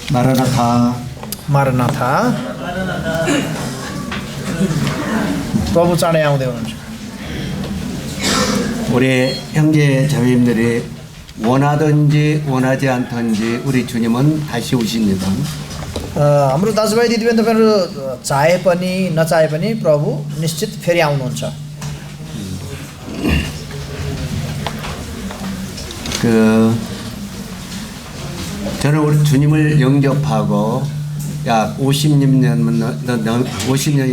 마라나타. 마라나타. प्रभु चाँडै आउँदै हुनुहुन्छ. 우리 형제 자매님들이 원하든지 원하지 않든지 우리 주님은 다시 오십니다. हाम्रो दाजुभाइ दिदीबहिनी तपाईँहरू चाहे पनि नचाहे पनि प्रभु निश्चित फेरि आउनुहुन्छ. 저는 우리 주님을 영접하고 약 50년이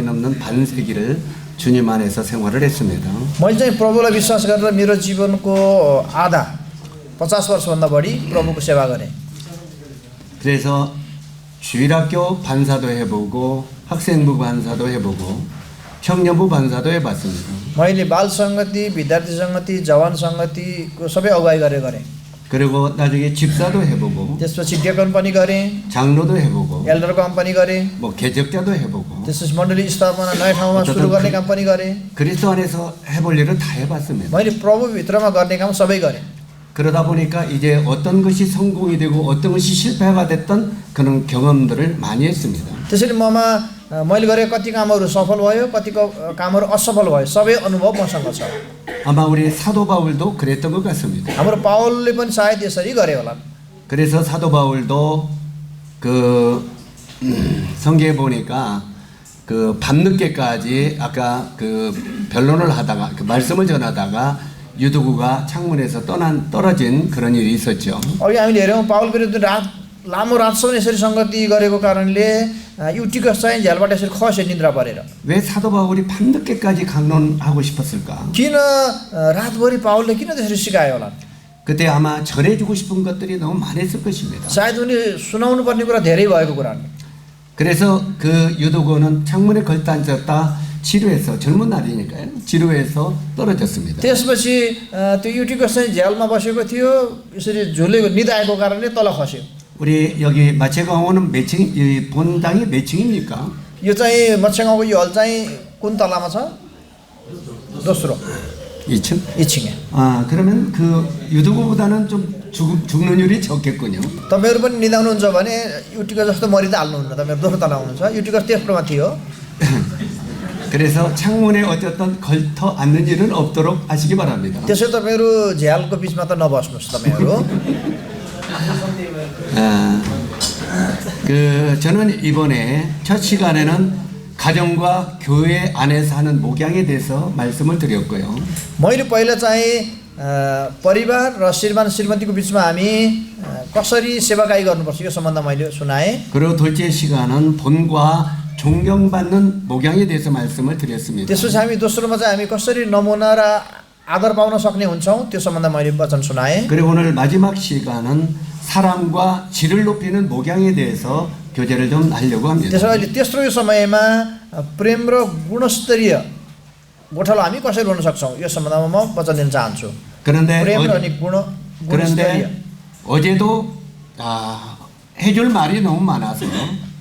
넘는 반세기를 주님 안에서 생활을 했습니다. मैले चाहिँ प्रभुलाई विश्वास गरेर मेरो जीवनको आधा 50 वर्षभन्दा बढी प्रभुको सेवा गरेँ. 그래서 주일학교 반사도 해보고 학생부 반사도 해보고 청년부 반사도 해봤습니다. मैले बाल सङ्गति, विद्यार्थी सङ्गति, जवान सङ्गतिको सबै अगुवाई गरेँ. 그리고 나중에 집사도 해보고 त्यसपछि डियाकन पनि गरेँ, 장로도 해보고 एल्डर काम पनि गरेँ, 뭐 개척자도 해보고 त्यसपछि मण्डली स्थापना नयाँ ठाउँमा सुरु गर्ने काम पनि गरेँ. 그리스도 안에서 해볼 일은 다 해봤습니다. मैले प्रभुभित्रमा गर्ने काम सबै गरेँ. 그러다 보니까 이제 어떤 것이 성공이 되고 어떤 것이 실패가 됐던 그런 경험들을 많이 했습니다. त्यसरी मैले गरेको कति कामहरू सफल भयो, कतिको कामहरू असफल भयो, सबै अनुभव मसँग छ. 아마 우리 사도 바울도 그랬던 것 같습니다. हाम्रो पावलले पनि सायद यसरी गरे होला. 그래서 사도 바울도 그 성경에 보니까 그 밤늦게까지 아까 그 변론을 하다가 그 말씀을 전하다가 유도구가 창문에서 떨어진 그런 일이 있었죠. अघि हामीले हेऱ्यौँ पावल विरुद्ध लामो रातसम्म यसरी सङ्गति गरेको कारणले युटिकस चाहिँ झ्यालबाट यसरी खस्यो निद्रा परेर. 왜 사도 바울이 밤늦게까지 강론하고 싶었을까? किन रातभरि पावलले किन त्यसरी सिकायो होला? 그때 아마 전해주고 싶은 것들이 너무 많았을 것입니다. सायद उनी सुनाउनु पर्ने कुरा धेरै भएको कुरा. 그래서 그 유도구는 창문에 걸터 앉았다 지루해서 젊은 날이니까요. 지루해서 떨어졌습니다. त्यसपछि त्यो युटिकस चाहिँ झ्यालमा बसेको थियो, यसरी झुलेको निदाएको कारणले तल खस्यो. 우리 여기 마체강호는 몇 층, 이 본당이 몇 층입니까? यो चाहिँ मत्स्यगाउँको यो हल चाहिँ कुन तलामा छ? दोस्रो. 2층? 2층에. 아, 그러면 그 유도구보다는 좀 죽는율이 적겠군요. तपाईँहरू पनि निदाउनुहुन्छ भने युटिकस जस्तो मरि त हाल्नुहुन्न. तपाईँहरू दोस्रो तला हुनुहुन्छ. युटिकस तेस्रोमा थियो. 그래서 창문에 어쨌든 걸터 앉는 일은 없도록 하시기 바랍니다. त्यसै तपाईँहरू झ्यालको बिचमा त नबस्नुहोस् तपाईँहरू. 저는 이번에 첫 시간에는 가정과 교회 안에서 하는 목양에 대해서 말씀을 드렸고요. मैले पहिला चाहिँ परिवार र श्रीमान श्रीमतीको बिचमा हामी कसरी सेवाकाई गर्नुपर्छ यो सम्बन्ध मैले सुनाएँ. 그리고 둘째 시간은 본과 존경받는 목양에 대해서 말씀을 드렸습니다. त्यसपछि हामी दोस्रोमा चाहिँ हामी कसरी नमुना र आदर पाउन सक्ने हुन्छौँ त्यो सम्बन्ध मैले वचन सुनाएँ. 그리고 오늘 마지막 시간은 사랑과 질을 높이는 목양에 대해서 교제를 좀 하려고 합니다. त्यसो अहिले तेस्रो यो समयमा प्रेम र गुणस्तरीय गोठालो हामी कसरी गर्न सक्छौँ यो सम्बन्धमा म वचन दिन चाहन्छु. 그런데 प्रेम र अनि गुणस्तरीय. 어제도 해줄 말이 너무 많아서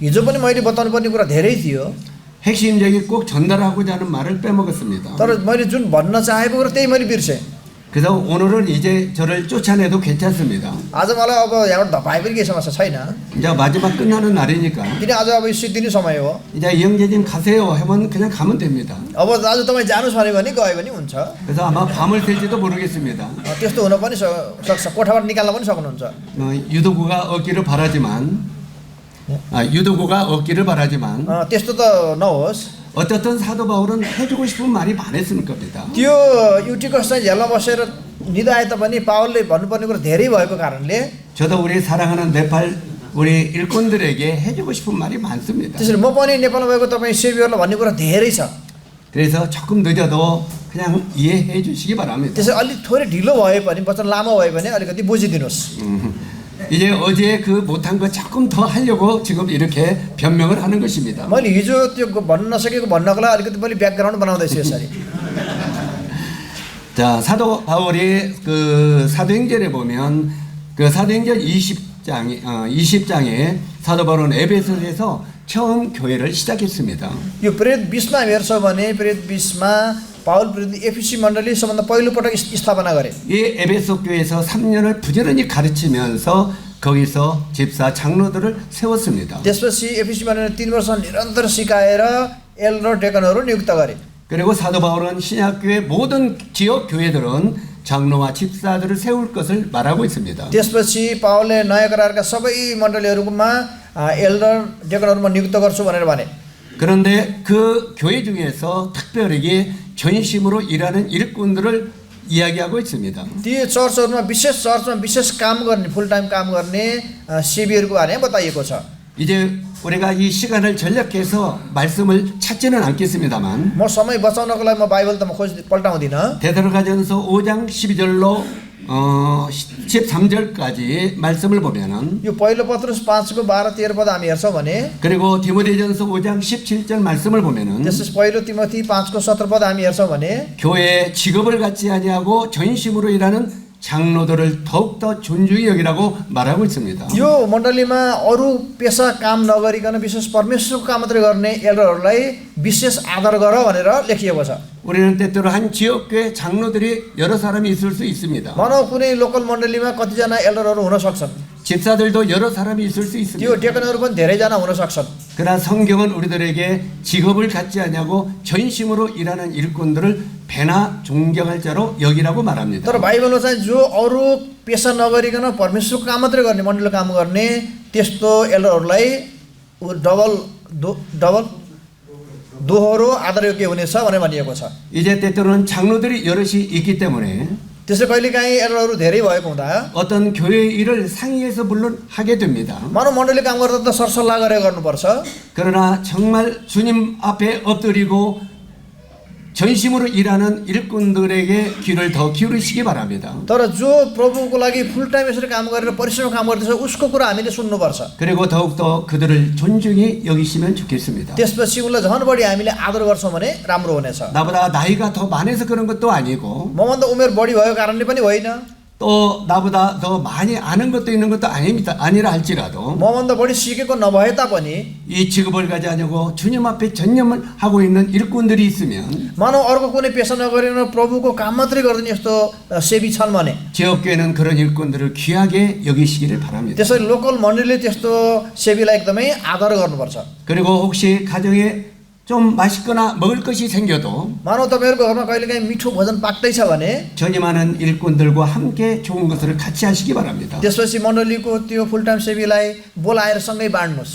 हिजो पनि मैले बताउनु पर्ने कुरा धेरै थियो. 핵심적인 꼭 전달하고자 하는 말을 빼먹었습니다. तर मैले जुन भन्न चाहेको कुरा त्यही मैले बिर्सेँ. 그래서 오늘은 이제 저를 쫓아내도 괜찮습니다. आज मलाई अब यहाँबाट धपाए पनि केही समस्या छैन. 이제 마지막 끝나는 날이니까. किन आज अब सिद्धिने समय हो. 이제 이 형제님 가세요 하면 그냥 가면 됩니다. अब आज तपाईँ जानुहोस् भने गयो भने हुन्छ. 그래서 아마 밤을 샐지도 모르겠습니다. त्यस्तो हुन पनि सक्छ. कोठाबाट निकाल्न पनि सक्नुहुन्छ. 유도구가 얻기를 바라지만 त्यस्तो त नहोस्. 어떻든 사도 바울은 해주고 싶은 말이 많았을 겁니다. त्यो युटिकस चाहिँ झ्यालमा बसेर निदाए तापनि पावलले भन्नुपर्ने कुरा धेरै भएको कारणले 저도 우리 사랑하는 네팔 우리 일꾼들에게 해주고 싶은 말이 많습니다. त्यसरी म पनि नेपालमा भएको तपाईँ सेवियरलाई भन्ने कुरा धेरै छ. 그래서 조금 늦어도 그냥 이해해 주시기 바랍니다. त्यसै अलिक थोरै ढिलो भए पनि वचन लामो भयो भने अलिकति बुझिदिनुहोस्. 이제 어제 그 못한 거 조금 더 하려고 지금 이렇게 변명을 하는 것입니다. मैले हिजो त्यो भन्न नसकेको भन्नको लागि अलिकति मैले ब्याकग्राउन्ड बनाउँदैछु यसरी. 자, 사도 바울이 그 사도행전에 보면 그 사도행전 20장에 사도 바울은 에베소에서 처음 교회를 시작했습니다. यो प्रेरित 20मा हेर्छौँ भने प्रेरित 20मा पावल विरुद्ध एफिसी मण्डली सबभन्दा पहिलो पटक स्थापना गरे. 이 에베소 교회에서 3년을 부지런히 가르치면서 거기서 집사 장로들을 세웠습니다. त्यसपछि एफिसीमा 3 वर्ष निरन्तर सिकाएर एल्डर डेकनहरू नियुक्त गरे। 그리고 사도 바울은 신약교회 모든 지역 교회들은 장로와 집사들을 세울 것을 말하고 있습니다. त्यसपछि पावलले नयाँ करारका सबै मण्डलीहरूमा एल्डर डेकनहरूमा नियुक्त गर्छु भनेर भने। 그런데 그 교회 중에서 특별하게 전심으로 일하는 일꾼들을 이야기하고 있습니다. ती चर्चहरूमा विशेष काम गर्ने फुल टाइम काम गर्ने सेवीहरूको बारेमा बताइएको छ। 이제 우리가 이 시간을 전략해서 말씀을 찾지는 않겠습니다만 म समय बचाउनको लागि म बाइबल त म पल्टाउँदिनँ। 데살로니가전서 5장 12절로 13절까지 말씀을 보면은 यो पहिलो पत्रुस 5को 12-13 पद हामी हेर्छौँ भने 그리고 디모데전서 5장 17절 말씀을 보면은 त्यसपछि पहिलो तिमोथी 5को 17 पद हामी हेर्छौँ भने 교회에 직업을 갖지 아니하고 전심으로 일하는 장로들을 더욱더 존중히 여기라고 말하고 있습니다. यो मण्डलीमा अरू पेशा काम नगरिकन विशेष परमेश्वरको काम मात्रै गर्ने एल्डरहरूलाई विशेष आदर गर भनेर लेखिएको छ। 우리는 때때로 한 지역교회 장로들이 여러 사람이 있을 수 있습니다. मानव कुनै लोकल मण्डलीमा कतिजना एल्डरहरू हुन सक्छन्। 집사들도 여러 사람이 있을 수 त्यो 있습니다. डेकनहरू पनि धेरैजना हुन सक्छन्। 그러나 성경은 우리들에게 직업을 갖지 않냐고 전심으로 일하는 일꾼들을 배나 존경할 자로 여기라고 말합니다. तर बाइबलमा चाहिँ जो अरू पेशा नगरिकन परमेश्वरको काम मात्रै गर्ने मण्डलीको काम गर्ने त्यस्तो एल्डरहरूलाई डबल दोहोरो आदरयोग्य हुनेछ भनेर भनिएको छ। 이제 때때로는 장로들이 여럿이 있기 때문에 त्यसले कहिलेकाहीँ एल्डरहरू धेरै भएको हुँदा 어떤 교회 일을 상의해서 물론 하게 됩니다. मानव मण्डली काम गर्दा त सरसल्लाह गरेर गर्नुपर्छ। 그러나 정말 주님 앞에 엎드리고 전심으로 일하는 일꾼들에게 귀를 더 기울이시기 바랍니다. तर जो प्रभुको लागि फुल टाइम यसरी काम गरेर परिश्रम काम गर्दैछ उसको कुरा हामीले सुन्नुपर्छ। 그리고 더욱더 그들을 존중히 여기시면 좋겠습니다. त्यसपछि उसलाई झन् बढी हामीले आदर गर्छौँ भने राम्रो हुनेछ। 나보다 나이가 더 많아서 그런 것도 아니고 मभन्दा उमेर बढी भएको कारणले पनि होइन। 또 나보다 더 많이 아는 것도 있는 것도 아니라 할지라도 मभन्दा बढी सिकेको नभए तापनि 이 직업을 가지 않고 주님 앞에 전념을 하고 있는 일꾼들이 있으면 मानव अर्को कुनै पेशा नगरिकन प्रभुको काम मात्रै गर्दैन यस्तो सेवी छन् भने 지역교회는 그런 일꾼들을 귀하게 여기시기를 바랍니다. त्यसरी लोकल मण्डलीले त्यस्तो सेवीलाई एकदमै आदर गर्नुपर्छ। 그리고 혹시 가정에 좀 맛있거나 먹을 것이 생겨도 मानव तपाईँहरूको घरमा कहिलेकाहीँ मिठो भोजन पाक्दैछ भने 전임하는 일꾼들과 함께 좋은 것을 같이 하시기 바랍니다. त्यसपछि मण्डलीको त्यो फुल टाइम सेवीलाई बोलाएर सँगै बाँड्नुहोस्।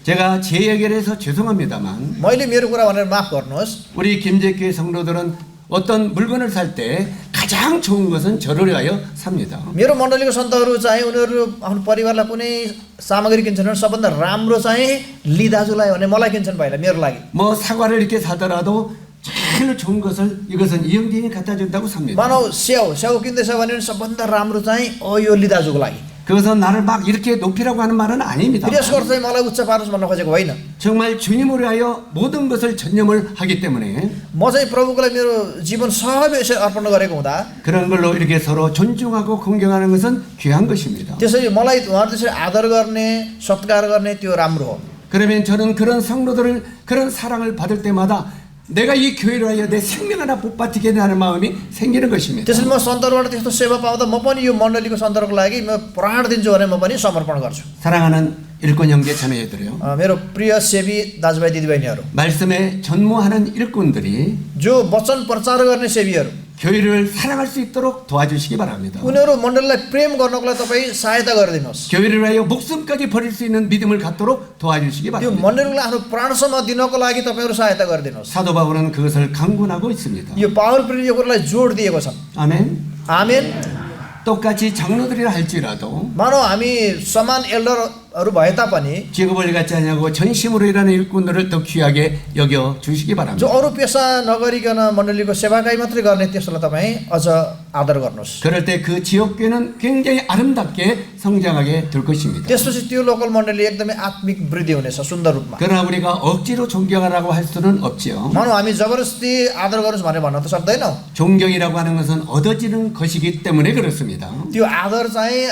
제가 제 얘기를 해서 죄송합니다만 मैले मेरो कुरा भनेर माफ गर्नुहोस्। 우리 김제교회 성도들은 어떤 물건을 살 때 가장 좋은 것은 저를 위하여 삽니다. मेरो मण्डलीको सन्तहरू चाहिँ उनीहरू आफ्नो परिवारलाई कुनै सामग्री किन्छन् भने सबभन्दा राम्रो चाहिँ ली दाजुलाई भने मलाई किन्छन् पहिला मेरो लागि। 뭐 사과를 이렇게 사더라도 제일 좋은 것을 이것은 이영진이 갖다 준다고 삽니다. मानव स्याउ किन्दैछ भने सबभन्दा राम्रो चाहिँ यो ली दाजुको लागि। 그것은 나를 막 이렇게 높이라고 하는 말은 아닙니다. यसको चाहिँ मलाई उच्च पार्नुहोस् भन्न खोजेको होइन। 정말 주님을 위하여 모든 것을 전념을 하기 때문에 म चाहिँ प्रभुको लागि मेरो जीवन सबै यसरी अर्पण गरेको हुँदा 그런 걸로 이렇게 서로 존중하고 공경하는 것은 귀한 것입니다. त्यसरी मलाई उहाँहरू त्यसरी आदर गर्ने सत्कार गर्ने त्यो राम्रो हो। 그러면 저는 그런 성도들을 그런 사랑을 받을 때마다 내가 이 교회를 위하여 내 생명 하나 복받치게 하는 마음이 생기는 것입니다. त्यसरी म सन्तरबाट त्यस्तो सेवा पाउँदा म पनि यो मण्डलीको सन्तरको लागि म प्राण दिन्छु भने म पनि समर्पण गर्छु। 사랑하는 일꾼 형제 자매들이요. मेरो प्रिय सेवी दाजुभाइ दिदीबहिनीहरू 말씀에 전무하는 일꾼들이 जो वचन प्रचार गर्ने सेवीहरू 교회를 사랑할 수 있도록 도와주시기 바랍니다. उनीहरू मण्डलीलाई प्रेम गर्नको लागि तपाईँ सहायता गरिदिनुहोस्। 교회를 위하여 목숨까지 버릴 수 있는 믿음을 갖도록 도와주시기 त्यो 바랍니다. मण्डलीलाई आफ्नो प्राणसम्म दिनको लागि तपाईँहरू सहायता गरिदिनुहोस्। 사도 바울은 그것을 강구하고 있습니다. यो पावल प्रेरित यो कुरालाई जोड दिएको छ। 아멘. आमेन। 똑같이 장로들이라 할지라도 मानव हामी समान एल्डरहरू भए तापनि 직업을 갖지 않냐고 전심으로 일하는 일꾼들을 더 귀하게 여겨 주시기 जो 바랍니다. अरू पेशा नगरिकन मण्डलीको सेवाकाई मात्रै गर्ने त्यसलाई तपाईँ अझ आदर गर्नुहोस्। 그럴 때 그 지역교회는 굉장히 아름답게 성장하게 될 것입니다. त्यसपछि त्यो लोकल मण्डली एकदमै आत्मिक वृद्धि हुनेछ सुन्दर रूपमा। 그러나 우리가 억지로 존경하라고 할 수는 없지요. मानव हामी जबरजस्ती आदर गर्नुहोस् भनेर भन्न त सक्दैनौँ। 존경이라고 하는 것은 얻어지는 것이기 때문에 그렇습니다. त्यो आदर चाहिँ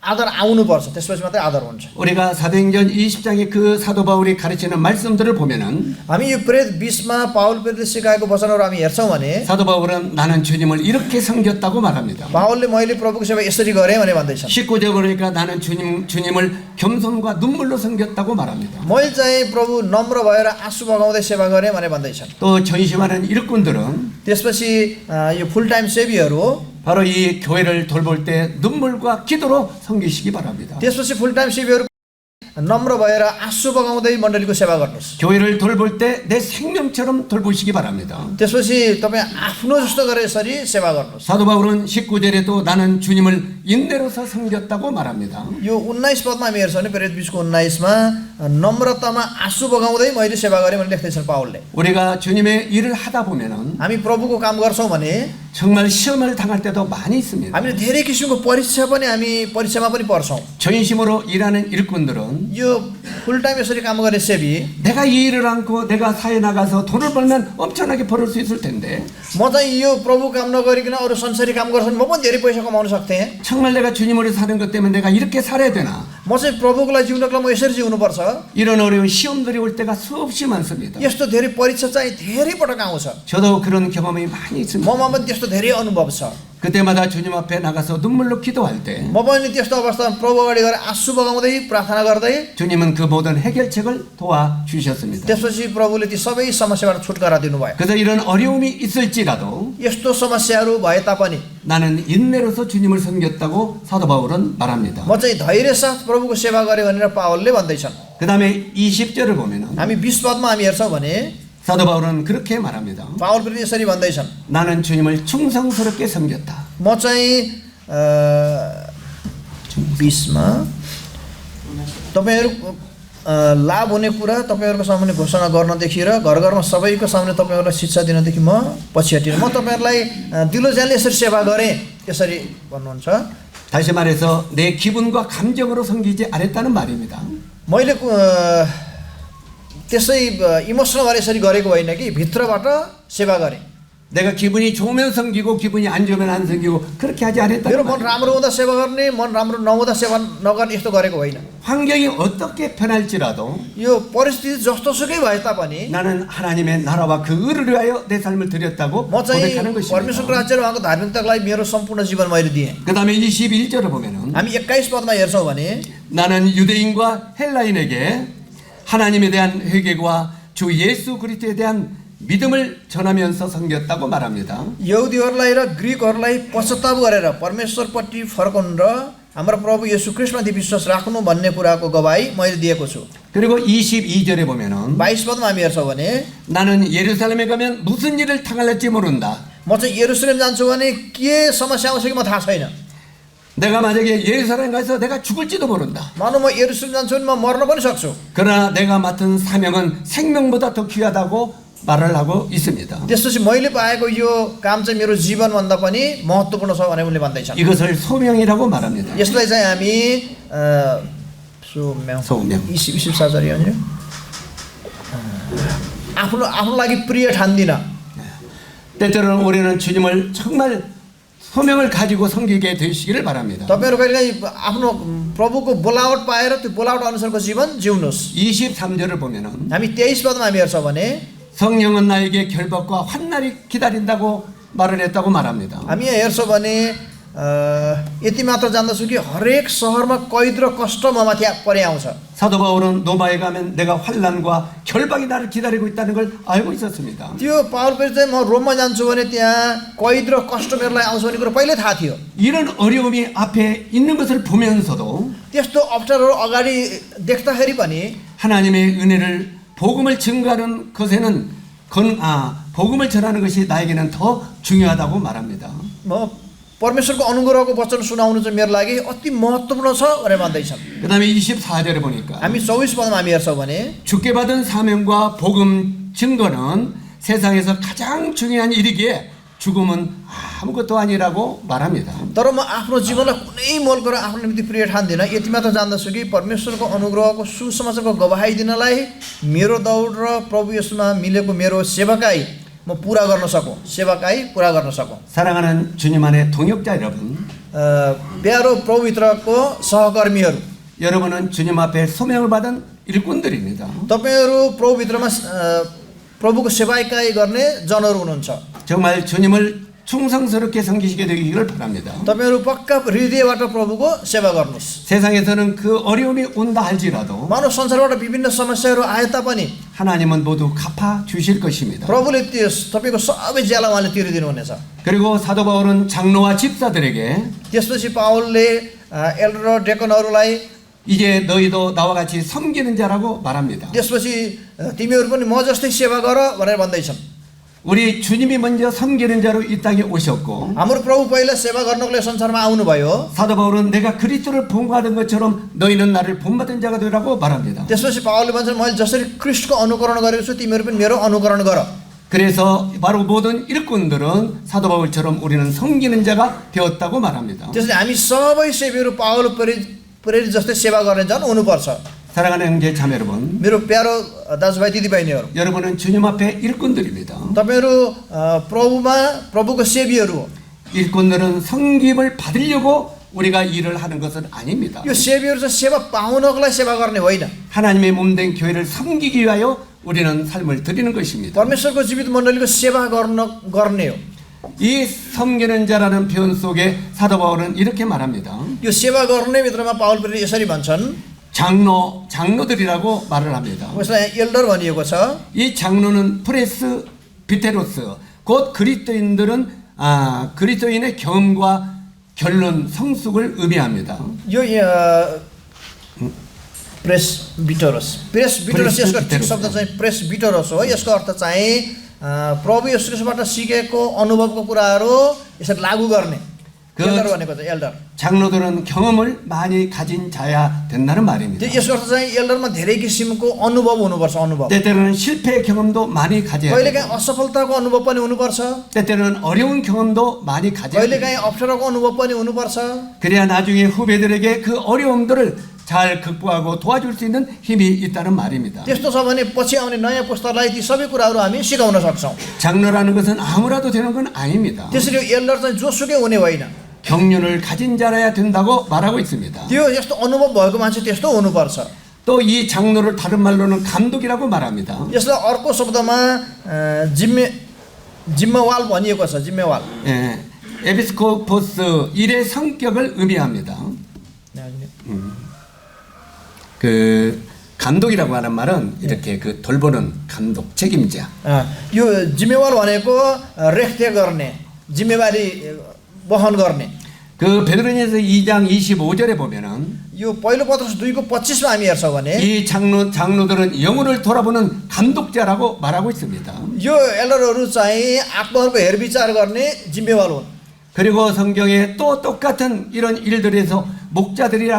आदर आउनुपर्छ त्यसपछि मात्रै आदर हुन्छ 우리가 사도행전 20장의 그 사도 바울이 가르치는 말씀들을 보면은 हामी यो प्रेरित 20मा पावल प्रेरितले सिकाएको वचनहरू हामी हेर्छौँ भने 사도 바울은 나는 주님을 이렇게 섬겼다고 말합니다. पावलले मैले प्रभुको सेवा यसरी गरेँ भने भन्दैछन् 19절 그러니까 나는 주님을 겸손과 눈물로 섬겼다고 말합니다. मैले चाहिँ प्रभु नम्र भएर आँसु बगाउँदै सेवा गरेँ भने भन्दैछन् 또 전심하는 일꾼들은 त्यसपछि यो फुल टाइम सेवीहरू 바로 이 교회를 돌볼 때 눈물과 기도로 섬기시기 바랍니다. त्यसपछि फुल टाइम सेवीहरू नम्र भएर आँसु बगाउँदै मण्डलीको सेवा गर्नुहोस् 교회를 돌볼 때 내 생명처럼 돌보시기 바랍니다. त्यसपछि तपाईँ आफ्नो जस्तो गरे यसरी सेवा गर्नुहोस् 사도 바울은 19절에도 나는 주님을 인내로서 섬겼다고 말합니다. यो 19 पदमा हामी हेर्छौँ भने प्रेरित 20को 19मा नम्रतामा आँसु बगाउँदै मैले सेवा गरेँ भने लेख्दैछन् पावलले 우리가 주님의 일을 하다 보면은 हामी प्रभुको काम गर्छौँ भने 정말 시험을 당할 때도 많이 있습니다. हामीले धेरै किसिमको परीक्षा पनि हामी परीक्षामा पनि पर्छौँ 전심으로 일하는 일꾼들은 यो फुल टाइम यसरी काम गर्ने सेवी 내가 이 일을 않고 내가 사회 나가서 돈을 벌면 엄청나게 벌을 수 있을 텐데 म चाहिँ यो प्रभु काम नगरिकन अरू संसारी काम गर्छन् म पनि धेरै पैसा कमाउन सक्थेँ 정말 내가 주님으로 사는 것 때문에 내가 이렇게 살아야 되나 म चाहिँ प्रभुको लागि जिउनको लागि म यसरी जिउनुपर्छ 이런 어려운 시험들이 올 때가 수없이 많습니다. यस्तो धेरै परीक्षा चाहिँ धेरै पटक आउँछ 저도 그런 경험이 많이 있습니다. ममा पनि त्यस्तो धेरै अनुभव छ 그때마다 주님 앞에 나가서 눈물로 기도할 때 म पनि त्यस्तो अवस्थामा प्रभु अगाडि गएर आँसु बगाउँदै प्रार्थना गर्दै 주님은 그 모든 해결책을 도와주셨습니다. त्यसपछि प्रभुले ती सबै समस्याबाट छुटकारा दिनुभयो 그래서 이런 어려움이 있을지라도 यस्तो समस्याहरू भए तापनि 나는 인내로서 주님을 섬겼다고 사도 바울은 말합니다. म चाहिँ धैर्यसाथ प्रभुको सेवा गरेँ भनेर पावलले भन्दैछन् 그 다음에 20절을 보면은 हामी 20 पदमा हामी हेर्छौँ भने 사도 바울은 그렇게 말합니다. पावल पनि यसरी भन्दैछन् 나는 주님을 충성스럽게 섬겼다. म चाहिँ 20मा तपाईँहरू लाभ हुने कुरा तपाईँहरूको सामुन्ने घोषणा गर्नदेखि र घर घरमा सबैको सामुन्ने तपाईँहरूलाई शिक्षा दिनदेखि म पछि हटिनँ म तपाईँहरूलाई दिलोजानले यसरी सेवा गरेँ यसरी भन्नुहुन्छ 다시 말해서 내 기분과 감정으로 섬기지 않았다는 말입니다. मैले त्यसै इमोसनल भएर यसरी गरेको होइन कि भित्रबाट सेवा गरेँ 내가 기분이 좋으면 섬기고 기분이 안 좋으면 안 섬기고 그렇게 하지 않았다는 मेरो मन 말입니다. राम्रो हुँदा सेवा गर्ने मन राम्रो नहुँदा सेवा नगर्ने यस्तो गरेको होइन 환경이 어떻게 변할지라도 यो परिस्थिति जस्तोसुकै भए तापनि 나는 하나님의 나라와 그 의를 위하여 내 삶을 드렸다고 म चाहिँ 고백하는 परमेश्वरको 것입니다. राज्य र उहाँको धार्मिकताको लागि मेरो सम्पूर्ण जीवन मैले दिएँ 그 다음에 21절을 보면은 हामी 21 पदमा हेर्छौँ भने 나는 유대인과 헬라인에게 하나님에 대한 회개와 주 예수 그리스도에 대한 믿음을 전하면서 섬겼다고 말합니다. यहुदीहरूलाई र ग्रिकहरूलाई पश्चाताप गरेर परमेश्वरपट्टि फर्कनु र हाम्रो प्रभु येशू ख्रीष्टमाथि विश्वास राख्नु भन्ने कुराको गवाही मैले दिएको छु 그리고 22절에 보면은 22 पदमा हामी हेर्छौँ भने 나는 예루살렘에 가면 무슨 일을 당할지 모른다. म चाहिँ 예रुसलेम जान्छु भने के समस्या आउँछ कि म थाहा छैन 내가 만약에 예루살렘 가서 내가 죽을지도 모른다. मानव म 예रुसलेम जान्छु भने म मर्न पनि सक्छु 그러나 내가 맡은 사명은 생명보다 더 귀하다고 말을 하고 있습니다. त्यसपछि मैले पाएको यो काम चाहिँ मेरो जीवनभन्दा पनि महत्त्वपूर्ण छ भनेर उनले भन्दैछन् 이것을 소명이라고 말합니다. यसलाई चाहिँ हामी 소명. 24절이 아니라 आफ्नो लागि प्रिय ठान्दिन 때때로는 우리는 주님을 정말 소명을 가지고 섬기게 되시기를 바랍니다. तपाईहरु कहिलेकाहीँ आफ्नो प्रभुको बोलावट पाएर त्यो बोलावट अनुसारको जीवन जिउनुस् 23절을 보면은 हामी 23 पदमा हामी हेर्छौँ भने 성령은 나에게 결박과 환난이 기다린다고 말을 했다고 말합니다. हामी यहाँ हेर्छौँ भने यति मात्र जान्दछु कि हरेक सहरमा कैद र कष्ट ममाथि परे आउँछ 사도 바울은 노바에 가면 내가 환난과 결박이 나를 기다리고 있다는 걸 알고 있었습니다. त्यो पावल पेज चाहिँ म रोममा जान्छु भने त्यहाँ कैद र कष्ट मेरो लागि आउँछ भन्ने कुरो पहिल्यै थाहा थियो 이런 어려움이 앞에 있는 것을 보면서도 त्यस्तो अप्ठ्यारोहरू अगाडि देख्दाखेरि पनि 하나님의 은혜를 복음을 증거하는 것에는 복음을 전하는 것이 나에게는 더 중요하다고 말합니다. म परमेश्वरको अनुग्रहको वचन सुनाउनु चाहिँ मेरो लागि अति महत्त्वपूर्ण छ भनेर भन्दैछन् 그다음에 24절에 보니까 हामी 24 पदमा हामी हेर्छौँ भने 주께 받은 사명과 복음 증거는 세상에서 가장 중요한 일이기에 죽음은 아무것도 아니라고 말합니다. तर म आफ्नो जीवनलाई कुनै मोल गरेर आफ्नो निम्ति प्रिय ठान्दिनँ यति मात्र जान्दछु कि परमेश्वरको अनुग्रहको सुसमाचारको गवाही दिनलाई मेरो दौड र प्रभु येशूमा मिलेको मेरो सेवाकाई म पूरा गर्न सकूँ सेवाकाई पूरा गर्न सकूँ 사랑하는 주님 안에 동역자 여러분 प्यारो प्रभुभित्रको सहकर्मीहरू 여러분은 주님 앞에 소명을 받은 일꾼들입니다. तपाईहरू प्रभुभित्रमा प्रभुको सेवाकाई गर्ने जनहरू हुनुहुन्छ 정말 주님을 충성스럽게 섬기시게 되기를 바랍니다. तपाईहरू पक्का हृदयबाट प्रभुको सेवा गर्नुहोस् 세상에서는 그 어려움이 온다 할지라도 मानव संसारबाट विभिन्न समस्याहरू आए तापनि 하나님은 모두 갚아 주실 것입니다. प्रभुले तपाईँको सबै ज्याला उहाँले तिरिदिनु हुनेछ 그리고 사도 바울은 장로와 집사들에게 त्यसपछि पावलले एल्डर र डेकनहरूलाई 이제 너희도 나와 같이 섬기는 자라고 말합니다. त्यसपछि तिमीहरू पनि म जस्तै सेवा गर भनेर भन्दैछन् 우리 주님이 먼저 섬기는 자로 이 땅에 오셨고 हाम्रो प्रभु पहिला सेवा गर्नको लागि संसारमा आउनुभयो 사도 바울은 내가 그리스도를 본받은 것처럼 너희는 나를 본받은 자가 되라고 말합니다. त्यसपछि पावलले भन्छन् मैले जसरी ख्रीष्टको अनुकरण गरेको छु तिमीहरू पनि मेरो अनुकरण गर 그래서 바로 모든 일꾼들은 사도 바울처럼 우리는 섬기는 자가 되었다고 말합니다. त्यसले हामी सबै सेवीहरू पावल प्रेरित जस्तै सेवा गर्ने जन हुनुपर्छ 사랑하는 형제 자매 여러분, मेरो प्यारो दाजुभाइ दिदीबहिनीहरू 여러분은 주님 앞에 일꾼들입니다. तपाईहरू प्रभुको सेवीहरू हो 일꾼들은 섬김을 받으려고 우리가 일을 하는 것은 아닙니다. यो सेवीहरू चाहिँ सेवा पाउनको लागि सेवा गर्ने होइन 하나님의 몸된 교회를 섬기기 위하여 우리는 삶을 드리는 것입니다. परमेश्वरको जीवित मण्डलीको सेवा गर्ने हो 이 섬기는 자라는 표현 속에 사도 바울은 이렇게 말합니다. यो सेवा गर्ने भित्रमा पावल प्रेरित यसरी भन्छन् 장로들이라고 말을 합니다. उसलाई एल्डर भनिएको छ 이 장로는 프레스 비테로스, 곧 그리스도인의 경험과 결론, 성숙을 의미합니다. यो प्रेस बिटरस यसको ठिक शब्द चाहिँ प्रेस बिटरस हो यसको अर्थ चाहिँ प्रभु येशू ख्रीष्टबाट सिकेको अनुभवको कुराहरू यसरी लागू गर्ने एल्डर भनेको चाहिँ एल्डर 장로들은 경험을 많이 가진 자야 된다는 말입니다. यसको अर्थ चाहिँ एल्डरमा धेरै किसिमको अनुभव हुनुपर्छ अनुभव 때때로는 실패 경험도 많이 가져야 돼요. कहिलेकाहीँ असफलताको अनुभव पनि हुनुपर्छ 때때로는 어려운 경험도 많이 가져야 돼요. कहिलेकाहीँ अप्ठ्यारोको अनुभव पनि हुनुपर्छ 그래야 나중에 후배들에게 그 어려움들을 잘 극복하고 도와줄 수 있는 힘이 있다는 말입니다. त्यस्तो छ भने पछि आउने नयाँ पुस्तालाई ती सबै कुराहरू हामी सिकाउन सक्छौँ 장로라는 것은 아무라도 되는 건 아닙니다. त्यसरी एल्डर चाहिँ जोसुकै हुने होइन 경륜을 가진 자라야 된다고 말하고 있습니다. त्यो यस्तो अनुभव भएको मान्छे त्यस्तो हुनुपर्छ 또 이 장로를 다른 말로는 감독이라고 말합니다. यसलाई अर्को शब्दमा जिम्मेवाल भनिएको छ जिम्मेवाल 예, 에피스코포스 일의 성격을 의미합니다. 그 감독이라고 하는 말은 이렇게 그 돌보는 감독, 책임자. यो जिम्मेवाल भनेको रेखदेख गर्ने जिम्मेवारी वहन गर्ने 그 베드로전서 2장 25절에 보면은 यो पहिलो पत्रस 2को 25मा हामी हेर्छौँ भने 이 장로들은 영혼을 돌아보는 감독자라고 말하고 있습니다. यो एल्डरहरू चाहिँ आत्माहरूको हेरविचार गर्ने जिम्मेवाल हुन् 그리고 성경에 또 똑같은 이런 일들에서 목자들이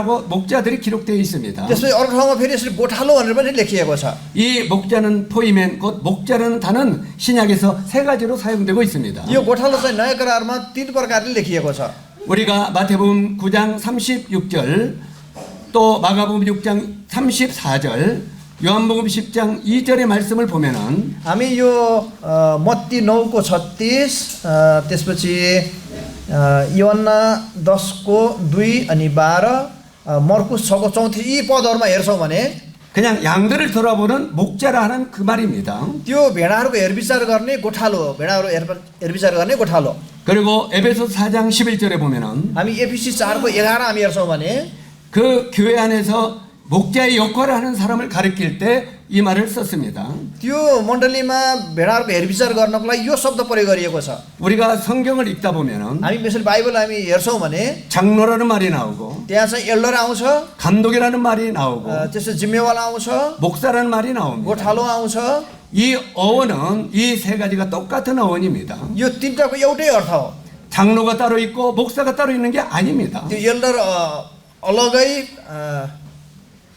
기록되어 있습니다. त्यसपछि अर्को ठाउँमा फेरि यसरी गोठालो भनेर पनि लेखिएको छ 이 목자는 포이멘 곧 목자라는 단어는 신약에서 세 가지로 사용되고 있습니다. यो गोठालो चाहिँ नयाँ करारमा 3 प्रकारले लेखिएको छ 우리가 마태복음 9장 36절 또 마가복음 6장 34절 요한복음 10장 2절의 말씀을 보면은 हामी यो मत्ती 9को 36 त्यसपछि योहन्ना 10को 2 अनि 12 मर्कुस 6को 34 यी पदहरूमा हेर्छौँ भने 그냥 양들을 돌아보는 목자라 하는 그 말입니다. त्यो भेडाहरूको हेरविचार गर्ने गोठालो हो भेडाहरू हेरविचार गर्ने गोठालो 그리고 에베소 4장 11절에 보면은 हामी एफिसी 4को 11 हामी हेर्छौँ भने 그 교회 안에서 목자의 역할을 하는 사람을 가리킬 때 이 말을 썼습니다. त्यो मण्डलीमा भेडाहरूको हेरविचार गर्नको लागि यो शब्द प्रयोग गरिएको छ 우리가 성경을 읽다 보면은 हामी यसरी बाइबल हामी हेर्छौँ भने 장로라는 말이 나오고 त्यहाँ चाहिँ एल्डर आउँछ 감독이라는 말이 나오고 त्यसपछि जिम्मेवाल आउँछ 목사라는 말이 나옵니다. गोठालो आउँछ 이 어원은 이 세 가지가 똑같은 어원입니다. यो तीनटाको एउटै अर्थ हो 장로가 따로 있고 목사가 따로 있는 게 아닙니다. त्यो एल्डर अलगै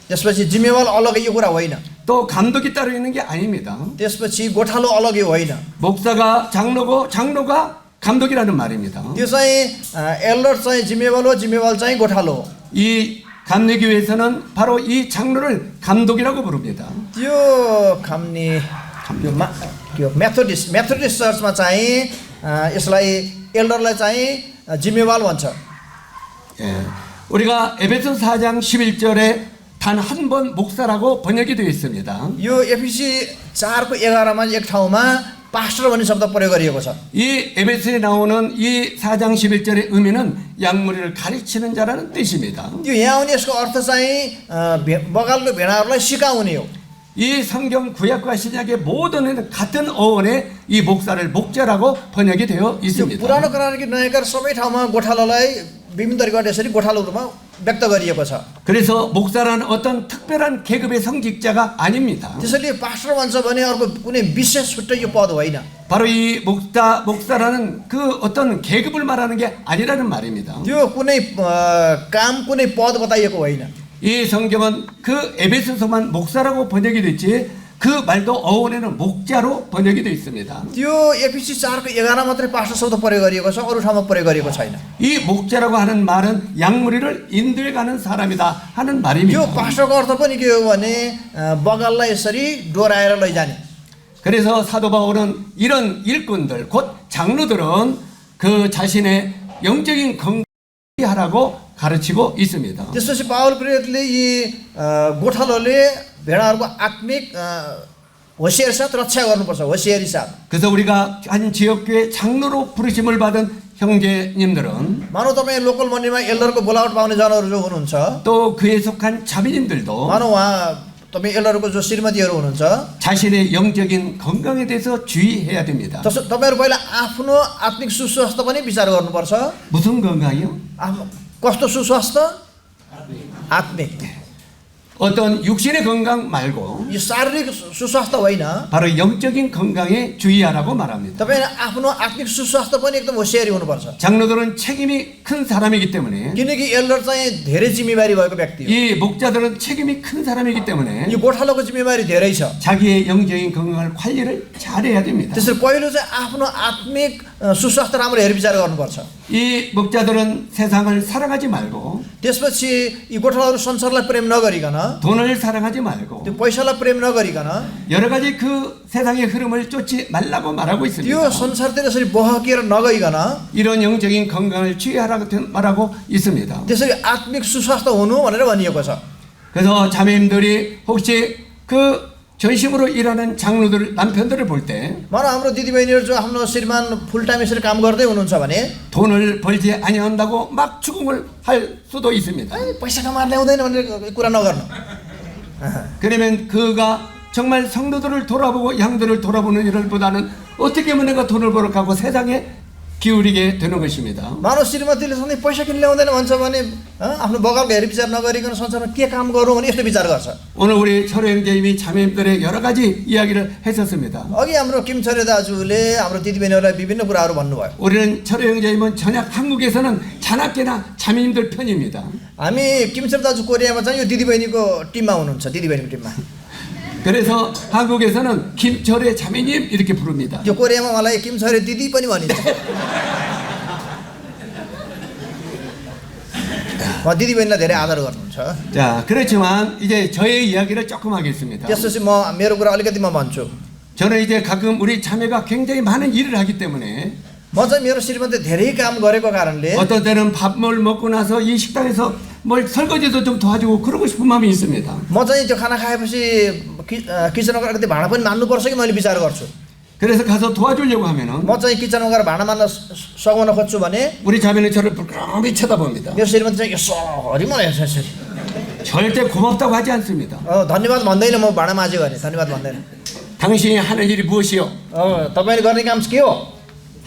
त्यसपछि जिम्मेवाल अलगै यो कुरा होइन 또 감독이 따로 있는 게 아닙니다. त्यसपछि गोठालो अलगै होइन 목사가 장로고 장로가 감독이라는 말입니다. त्यो चाहिँ एल्डर चाहिँ जिम्मेवाल हो जिम्मेवाल चाहिँ गोठालो हो 이 감리교회에서는 바로 이 장로를 감독이라고 부릅니다. त्यो त्यो मेथोडिस्ट चर्चमा चाहिँ यसलाई एल्डरलाई चाहिँ जिम्मेवाल भन्छ 예. 우리가 에베소 4장 11절에 단 한 번 목사라고 번역이 되어 있습니다. यो एफिसी 4को 11मा एक ठाउँमा पास्टर भन्ने शब्द प्रयोग गरिएको छ. 이 에베소에 나오는 이 4장 11절의 의미는 양무리를 가르치는 자라는 뜻입니다. यो यहाँ आउने यसको अर्थ चाहिँ बगालको भेडाहरूलाई सिकाउने हो. 이 성경 구약과 신약의 मो든 같은 어원에 이 목사를 목자라고 번역이 되어 यो 있습니다. पुरानो करारको नयाँ करार सबै ठाउँमा गोठालोलाई विभिन्न तरिकाबाट यसरी गोठालो रूपमा व्यक्त गरिएको छ. 그래서 목사라는 어떤 특별한 계급의 성직자가 아닙니다. त्यसैले पास्टर भन्छ भने अर्को कुनै विशेष छुट्टै यो पद होइन. 바로 이 목사라는 그 어떤 계급을 말하는 게 아니라는 말입니다. त्यो कुनै काम कुनै पद बताइएको होइन. 이 성경은 그 에베소서만 목사라고 번역이 됐지 그 말도 어원에는 목자로 번역이 되어 있습니다. त्यो एफिसी 4को 11 मात्रै पास्टर शब्द प्रयोग गरिएको छ, अरू ठाउँमा प्रयोग गरिएको छैन. 이 목자라고 하는 말은 양무리를 인도해 가는 사람이다 하는 말입니다. यो पास्टरको अर्थ पनि के हो भने बगाललाई यसरी डोराएर लैजाने. 그래서 사도 바울은 이런 일꾼들 곧 장로들은 그 자신의 영적인 건강하라고 가르치고 있습니다. त्यसपछि पावल प्रेरितले यी गोठालोले भेडाहरूको आत्मिक होसियारी साथ रक्षा गर्नुपर्छ, होसियारी साथ. 그래서 우리가 한 지역교회 장로로 부르심을 받은 형제님들은 मानव तपाईँ लोकल मन्दिरमा एल्डरको बोलावट पाउने जनहरू जो हुनुहुन्छ, 또 그에 속한 자매님들도 मानव उहाँ तपाईँ एल्डरको जो श्रीमतीहरू हुनुहुन्छ, 자신의 영적인 건강에 대해서 주의해야 됩니다. तपाईँहरू पहिला आफ्नो आत्मिक सुस्वास्थ्य पनि विचार गर्नुपर्छ. 무슨 건강이요? कस्तो सुस्वास्थ्य? आत्मिक. 어떤 육신의 건강 말고 यो शारीरिक सुस्वास्थ्य होइन. 바로 영적인 건강에 주의하라고 말합니다. तपाईँ आफ्नो आत्मिक सुस्वास्थ्य पनि एकदम होसियारी हुनुपर्छ. 장로들은 책임이 큰 사람이기 때문에 किनकि एल्डर चाहिँ धेरै जिम्मेवारी भएको व्यक्ति हो. 이 목자들은 책임이 큰 사람이기 때문에 यो गोठालोको जिम्मेवारी धेरै छ. 자기의 영적인 건강을 관리를 잘해야 됩니다. त्यसरी पहिलो चाहिँ आफ्नो आत्मिक सुस्वास्थ्य राम्रो हेरविचार गर्नुपर्छ. 이 목자들은 세상을 사랑하지 말고 त्यसपछि यी गोठालाहरू संसारलाई प्रेम नगरिकन, 돈을 사랑하지 말고 त्यो पैसालाई प्रेम नगरिकन, 여러 가지 그 세상의 흐름을 쫓지 말라고 말하고 त्यो 있습니다. संसारतिर यसरी बहकिएर नगइकन, 이런 영적인 건강을 주의하라고 말하고 있습니다. त्यसरी आत्मिक सुस्वास्थ्य हुनु भनेर भनिएको छ. 그래서 자매님들이 혹시 그 전심으로 일하는 장로들 남편들을 볼 때 मानव हाम्रो दिदीबहिनीहरू जो आफ्नो श्रीमान फुल टाइम यसरी काम गर्दै हुनुहुन्छ भने 돈을 벌지 아니한다고 막 추궁을 할 수도 있습니다. पैसा कमाएर ल्याउँदैन भनेर कुरा नगर्नु. 그러면 그가 정말 성도들을 돌아보고 양들을 돌아보는 일보다는 어떻게 하면 내가 돈을 벌어가고 세상에 기울이게 되는 것입니다. मानव श्रीमतीले सधैँ पैसा किन ल्याउँदैन भन्छ भने आफ्नो बगालको हेरविचार नगरिकन संसारमा के काम गरौँ भने यस्तो विचार गर्छ. 오늘 우리 철호 형제님이 자매님들의 여러 가지 이야기를 했었습니다. अघि हाम्रो किमछरे दाजुले हाम्रो दिदीबहिनीहरूलाई विभिन्न कुराहरू भन्नुभयो. 우리는 철호 형제님은 전약 한국에서는 자나깨나 자매님들 편입니다. हामी किमछरे दाजु कोरियामा चाहिँ यो दिदीबहिनीको टिममा हुनुहुन्छ, दिदीबहिनीको टिममा. 그래서 한국에서는 김철의 자매님 이렇게 부릅니다. त्यो कोरियामा मलाई किमछरे दिदी पनि भनिन्छ. दिदीबहिनीलाई धेरै आदर गर्नुहुन्छ. 자, 그렇지만 이제 저의 이야기를 조금 하겠습니다. त्यसपछि मेरो कुरा अलिकति म भन्छु. 저는 이제 가끔 우리 자매가 굉장히 많은 일을 하기 때문에 म चाहिँ मेरो श्रीमती धेरै काम गरेको कारणले 어떤 때는 밥을 먹고 나서 이 식당에서 뭘 설거지도 좀 도와주고 그러고 싶은 마음이 있습니다. म चाहिँ त्यो खाना खाएपछि किचनमा गएर अलिकति भाँडा पनि मान्नुपर्छ कि मैले विचार गर्छु. 그래서 가서 도와주려고 하면은 म चाहिँ किचनमा गएर भाँडा मान्न सघाउन खोज्छु भने 우리 자매는 저를 불кра미 쳐다봅니다. मेरो श्रीमती चाहिँ यसरी मलाई हेर्छ यसरी. 절대 고맙다고 하지 않습니다. धन्यवाद भन्दैन, म भाँडा माझ्यो भने धन्यवाद भन्दैन. 당신이 하는 일이 무엇이요? तपाईँले गर्ने काम चाहिँ के हो?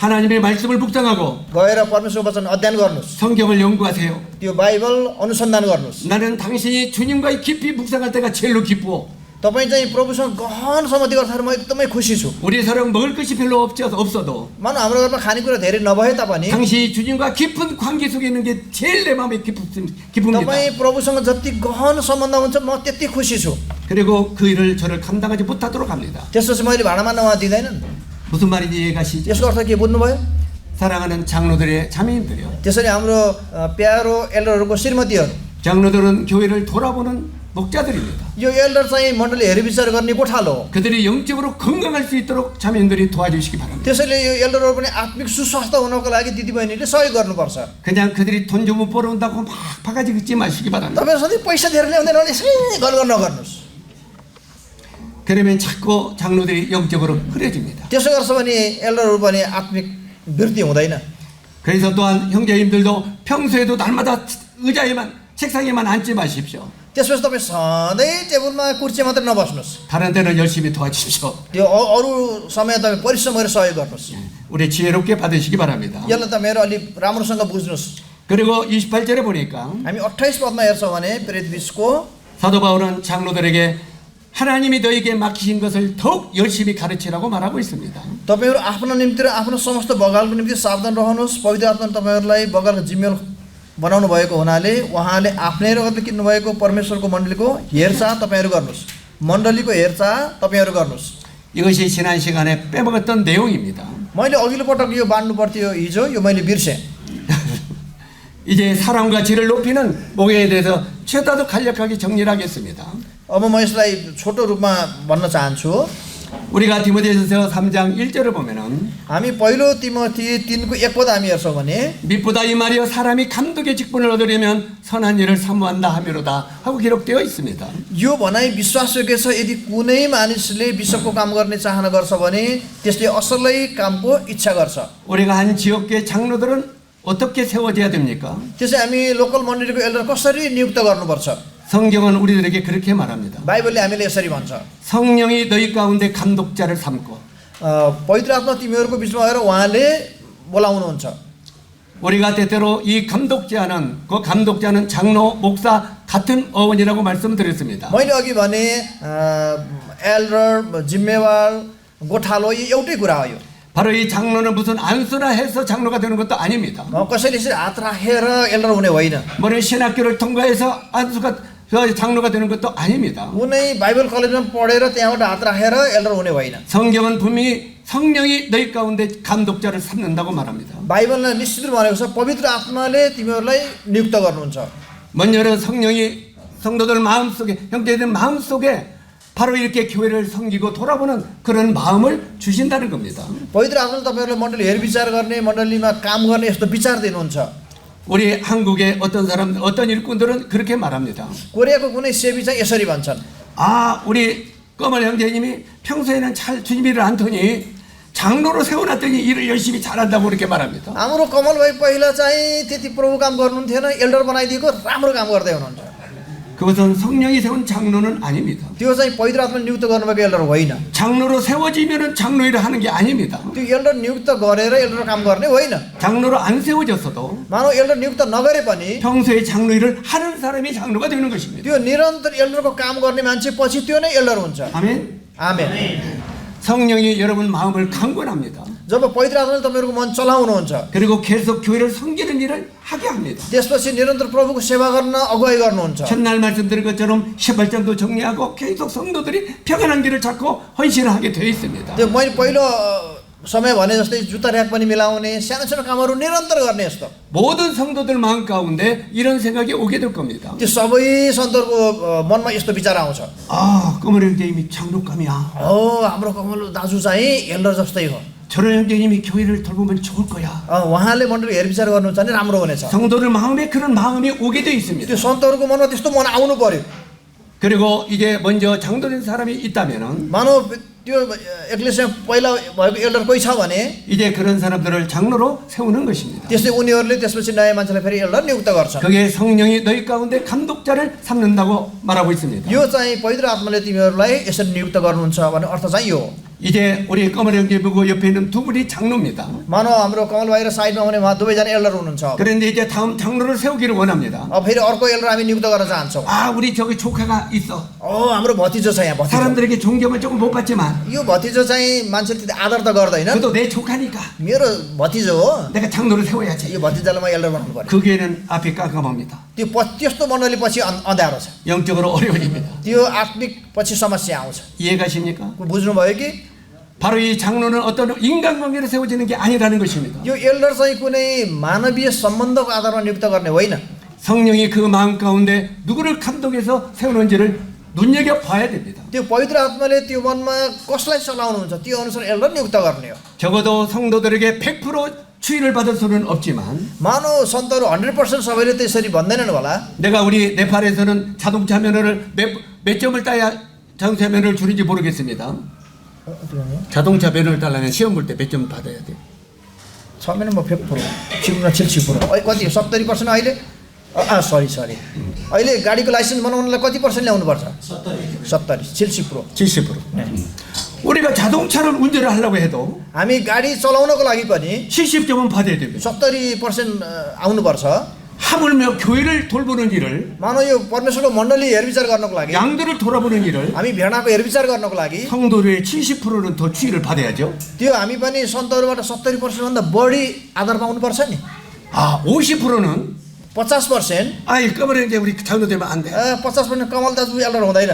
하나님의 말씀을 묵상하고 गएर परमेश्वरको वचन अध्ययन गर्नुहोस्. 성경을 연구하세요. त्यो बाइबल अनुसन्धान गर्नुहोस्. 나는 당신이 주님과 깊이 묵상할 때가 제일로 기쁘어. तपाईँ चाहिँ प्रभुसँग गहन सम्बन्धी गर्दाखेरि म एकदमै खुसी छु. 우리 서로 먹을 것이 별로 없어도 मानव हाम्रो घरमा खानेकुरा धेरै नभए तापनि 당신이 주님과 깊은 관계 속에 있는 게 제일 내 마음에 기쁩니다. तपाईँ प्रभुसँग जति गहन सम्बन्ध हुन्छ म त्यति खुसी छु. 그리고 그 일을 저를 감당하지 못하도록 합니다. त्यसपछि मैले भाँडा मान्न उहाँ दिँदैनन्. 무슨 말인지 이해가시죠? यसको अर्थ के बुझ्नुभयो? 사랑하는 장로들의 자매님들이요. त्यसरी हाम्रो प्यारो एल्डरहरूको श्रीमतीहरू 장로들은 교회를 돌아보는 목자들입니다. यो एल्डर चाहिँ मण्डली हेरविचार गर्ने गोठालो हो। 그들이 영적으로 건강할 수 있도록 자매님들이 도와주시기 바랍니다. त्यसैले यो एल्डरहरू पनि आत्मिक सुस्वास्थ्य हुनको लागि दिदीबहिनीले सहयोग गर्नुपर्छ। 그냥 그들이 돈 좀 못 벌어온다고 막 바가지 긋지 마시기 바랍니다. तपाईहरु सधैँ पैसा धेरै ल्याउँदैन भने यसै गलगल नगर्नुहोस्। 그러면 자꾸 장로들이 영적으로 흐려집니다. त्यसो गर्छ भने एल्डरहरू पनि आत्मिक वृद्धि हुँदैन। 그래서 또한 형제님들도 평소에도 날마다 의자에만 책상에만 앉지 마십시오. त्यसपछि तपाईँ सधैँ टेबलमा कुर्सी मात्रै नबस्नुहोस्। 다른 때는 열심히 도와주십시오. त्यो अरू समय तपाईँ परिश्रम गरेर सहयोग गर्नुहोस्। 우리 지혜롭게 받으시기 바랍니다. यसलाई त मेरो अलि राम्रोसँग बुझ्नुहोस्। 그리고 28절에 보니까 हामी 28 पदमा हेर्छौँ भने प्रेरित 20को 사도 바울은 장로들에게 하나님이 너에게 맡기신 것을 더욱 열심히 가르치라고 말하고 있습니다. तपाईहरु आफ्नो निम्ति र आफ्नो समस्त बगालको निम्ति सावधान रहनुहोस्। पवित्र आत्माले तपाईहरुलाई बगालको जिम्मेवार बनाउनु भएको हुनाले उहाँले आफ्नै रगतले किन्नु भएको परमेश्वरको मण्डलीको हेरचाह तपाईहरु गर्नुहोस्। मण्डलीको हेरचाह तपाईहरु गर्नुहोस्। 이것이 지난 시간에 빼먹었던 내용입니다. मैले अघिल्लो पटक यो बाँड्नु पर्थ्यो हिजो, यो मैले बिर्सेँ। 이제 사랑과 지를 높이는 목회에 대해서 최다도 간략하게 정리를 하겠습니다. अब म यसलाई छोटो रूपमा भन्न चाहन्छु। 우리가 디모데전서 3장 1절을 보면은 हामी पहिलो तिमोथी 3को 1 पद हामी हेर्छौँ भने 밑보다 이 말이여 사람이 감독의 직분을 얻으려면 선한 일을 사모한다 하미로다 하고 기록되어 있습니다. यो भनाइ विश्वासयोग्य छ। यदि कुनै मानिसले विश्वको काम गर्ने चाहना गर्छ भने त्यसले असलै कामको इच्छा गर्छ। 우리가 한 지역교회 장로들은 어떻게 세워져야 됩니까? त्यसै हामी लोकल मण्डलीको एल्डर कसरी नियुक्त गर्नुपर्छ? 성경은 우리들에게 그렇게 말합니다. बाइबलले हामीले यसरी भन्छ, 성령이 너희 가운데 감독자를 삼고 पवित्र आत्मा तिमीहरूको बिचमा आएर उहाँले बोलाउनुहुन्छ। 우리가 때때로 이 감독자는 장로, 목사 같은 어원이라고 말씀드렸습니다. मैले अघि भने एल्डर, जिम्मेवार, गोठालो यो एउटै कुरा हो। यो 바로 이 장로는 무슨 안수나 해서 장로가 되는 것도 아닙니다. कसैले यसरी हात राखेर एल्डर हुने होइन। 뭐는 신학교를 통과해서 장로가 되는 것도 아닙니다. कुनै बाइबल कलेजमा पढेर त्यहाँबाट हात राखेर एल्डर हुने होइन। 성경은 분명히 성령이 너희 가운데 감독자를 삼는다고 말합니다. बाइबलले निश्चित भनेको छ पवित्र आत्माले तिमीहरूलाई नियुक्त गर्नुहुन्छ। 먼저 성령이 성도들 마음속에, 형제들 마음속에 바로 이렇게 교회를 섬기고 돌아보는 그런 마음을 주신다는 겁니다. पवित्र आत्माले तपाईहरुलाई मण्डली हेरविचार गर्ने, मण्डलीमा काम गर्ने यस्तो विचार दिनुहुन्छ। 우리 한국의 어떤 일꾼들은 그렇게 말합니다. कोरियाको कुनै सेवी चाहिँ यसरी भन्छन्, 우리 꺼먼 형제님이 평소에는 잘 준비를 않더니 장로로 세워놨더니 일을 열심히 잘한다고 그렇게 말합니다. हाम्रो कमल भाइ पहिला चाहिँ त्यति प्रभु काम गर्नुहुन्थेन, एल्डर बनाइदिएको राम्रो काम गर्दै हुनुहुन्छ। 그것은 성령이 세운 장로는 아닙니다. त्यो चाहिँ पवित्र आत्माले नियुक्त गर्नुभएको एल्डर होइन। 장로로 세워지면은 장로 일을 하는 게 아닙니다. त्यो एल्डर नियुक्त गरेर एल्डर काम गर्ने होइन। 장로로 안 세워졌어도 मानव एल्डर नियुक्त नगरे पनि 평소에 장로 일을 하는 사람이 장로가 되는 것입니다. त्यो निरन्तर एल्डरको काम गर्ने मान्छे पछि त्यो नै एल्डर हुन्छ। 아멘. आमेन। 성령이 여러분 마음을 강권합니다. जब पवित्र आत्माले तपाईहरुको मन चलाउनुहुन्छ, 그리고 계속 교회를 섬기는 일을 하게 합니다. त्यसपछि निरन्तर प्रभुको सेवा गर्न अगुवाई गर्नुहुन्छ। 첫날 말씀드린 것처럼 18장도 정리하고 계속 성도들이 평안한 길을 찾고 헌신을 하게 되어 있습니다. त्यो मैले पहिलो समय भने जस्तै जुत्ता ऱ्याक पनि मिलाउने, सानो सानो कामहरू निरन्तर गर्ने यस्तो। 모든 성도들 마음 가운데 이런 생각이 오게 될 겁니다. त्यो सबै सन्तहरूको मनमा यस्तो विचार आउँछ, 꺼먼 형제님이 장로감이야. हाम्रो कमल दाजु चाहिँ एल्डर जस्तै हो, 저런 형제님이 교회를 돌보면 좋을 거야. उहाँले मण्डली हेरविचार गर्नुहुन्छ भने राम्रो हुनेछ। 성도들 마음에 그런 마음이 오게 되어 있습니다. त्यो सन्तहरूको मनमा त्यस्तो मन आउनु पर्यो। 그리고 이제 먼저 장로된 사람이 있다면은 मानव त्यो एक्लेसियामा पहिला भएको एल्डर कोही छ भने 이제 그런 사람들을 장로로 세우는 것입니다. त्यसले उनीहरूले त्यसपछि नयाँ मान्छेलाई फेरि एल्डर नियुक्त गर्छन्। 그게 성령이 너희 가운데 감독자를 삼는다고 말하고 있습니다. यो चाहिँ पवित्र आत्माले तिमीहरूलाई यसरी नियुक्त गर्नुहुन्छ भन्ने अर्थ चाहिँ यो हो। 이제 우리 꺼먼 형제 보고 옆에 있는 두 분이 장로입니다. मानव हाम्रो कमल भाइ र साइडमा हुने उहाँ दुवैजना एल्डर हुनुहुन्छ। 그런데 이제 다음 장로를 세우기를 원합니다. फेरि अर्को एल्डर हामी नियुक्त गर्न चाहन्छौँ। 우리 저기 조카가 있어. हाम्रो भतिजो छ यहाँ, भतिजो। 사람들에게 존경을 조금 못 받지만 यो भतिजो चाहिँ मान्छेले त्यति आदर त गर्दैन, 그래도 내 조카니까 मेरो भतिजो हो, 내가 장로를 세워야지. यो भतिजालाई म एल्डर बनाउनु पर्यो। 그 교회는 앞이 깜깜합니다. त्यस्तो मण्डली पछि अँध्यारो छ, 영적으로 어려워집니다. त्यो आत्मिक पछि समस्या आउँछ। 이해가십니까? बुझ्नुभयो कि? 바로 이 장로는 어떤 인간관계로 세워지는 게 아니라는 것입니다. यो एल्डर चाहिँ कुनै मानवीय सम्बन्धको आधारमा नियुक्त गर्ने होइन। 성령이 그 마음 가운데 누구를 감동해서 세우는지를 눈여겨봐야 됩니다. त्यो पवित्र आत्माले त्यो मनमा कसलाई चलाउनुहुन्छ त्यो अनुसार एल्डर नियुक्त गर्ने हो। 적어도 성도들에게 100% 추위를 받을 수는 없지만 मानव सन्तहरू 100% सबैले त्यसरी भन्दैनन् होला। 내가 우리 네팔에서는 자동차 면허를 몇 점을 따야 자동차 면허를 주는지 모르겠습니다. 자동차 면허를 따려면 시험 볼 때 몇 점 받아야 돼? 처음에는 뭐 100%, 지금은 70%. कति 70% अहिले? सरी अहिले गाडीको लाइसेन्स बनाउनलाई कति पर्सेन्ट ल्याउनु पर्छ? 70, 70%. 70%. 우리가 자동차를 운전을 하려고 해도 हामी गाडी चलाउनको लागि पनि 70점은 받아야 됩니다. 70% आउनुपर्छ। 하물며 교회를 돌보는 일을, मानव यो परमेश्वरको मण्डली हेरविचार गर्नको लागि, 양들을 돌아보는 일을 हामी भेडाको हेरविचार गर्नको लागि 성도들의 70%는 더 추위를 받아야죠. त्यो हामी पनि सन्तहरूबाट 70% भन्दा बढी आदर पाउनुपर्छ नि। 50%는 50%, 아이 꺼버리는 게 우리 장로 되면 안 돼. 50% कमल दाजु एल्डर हुँदैन।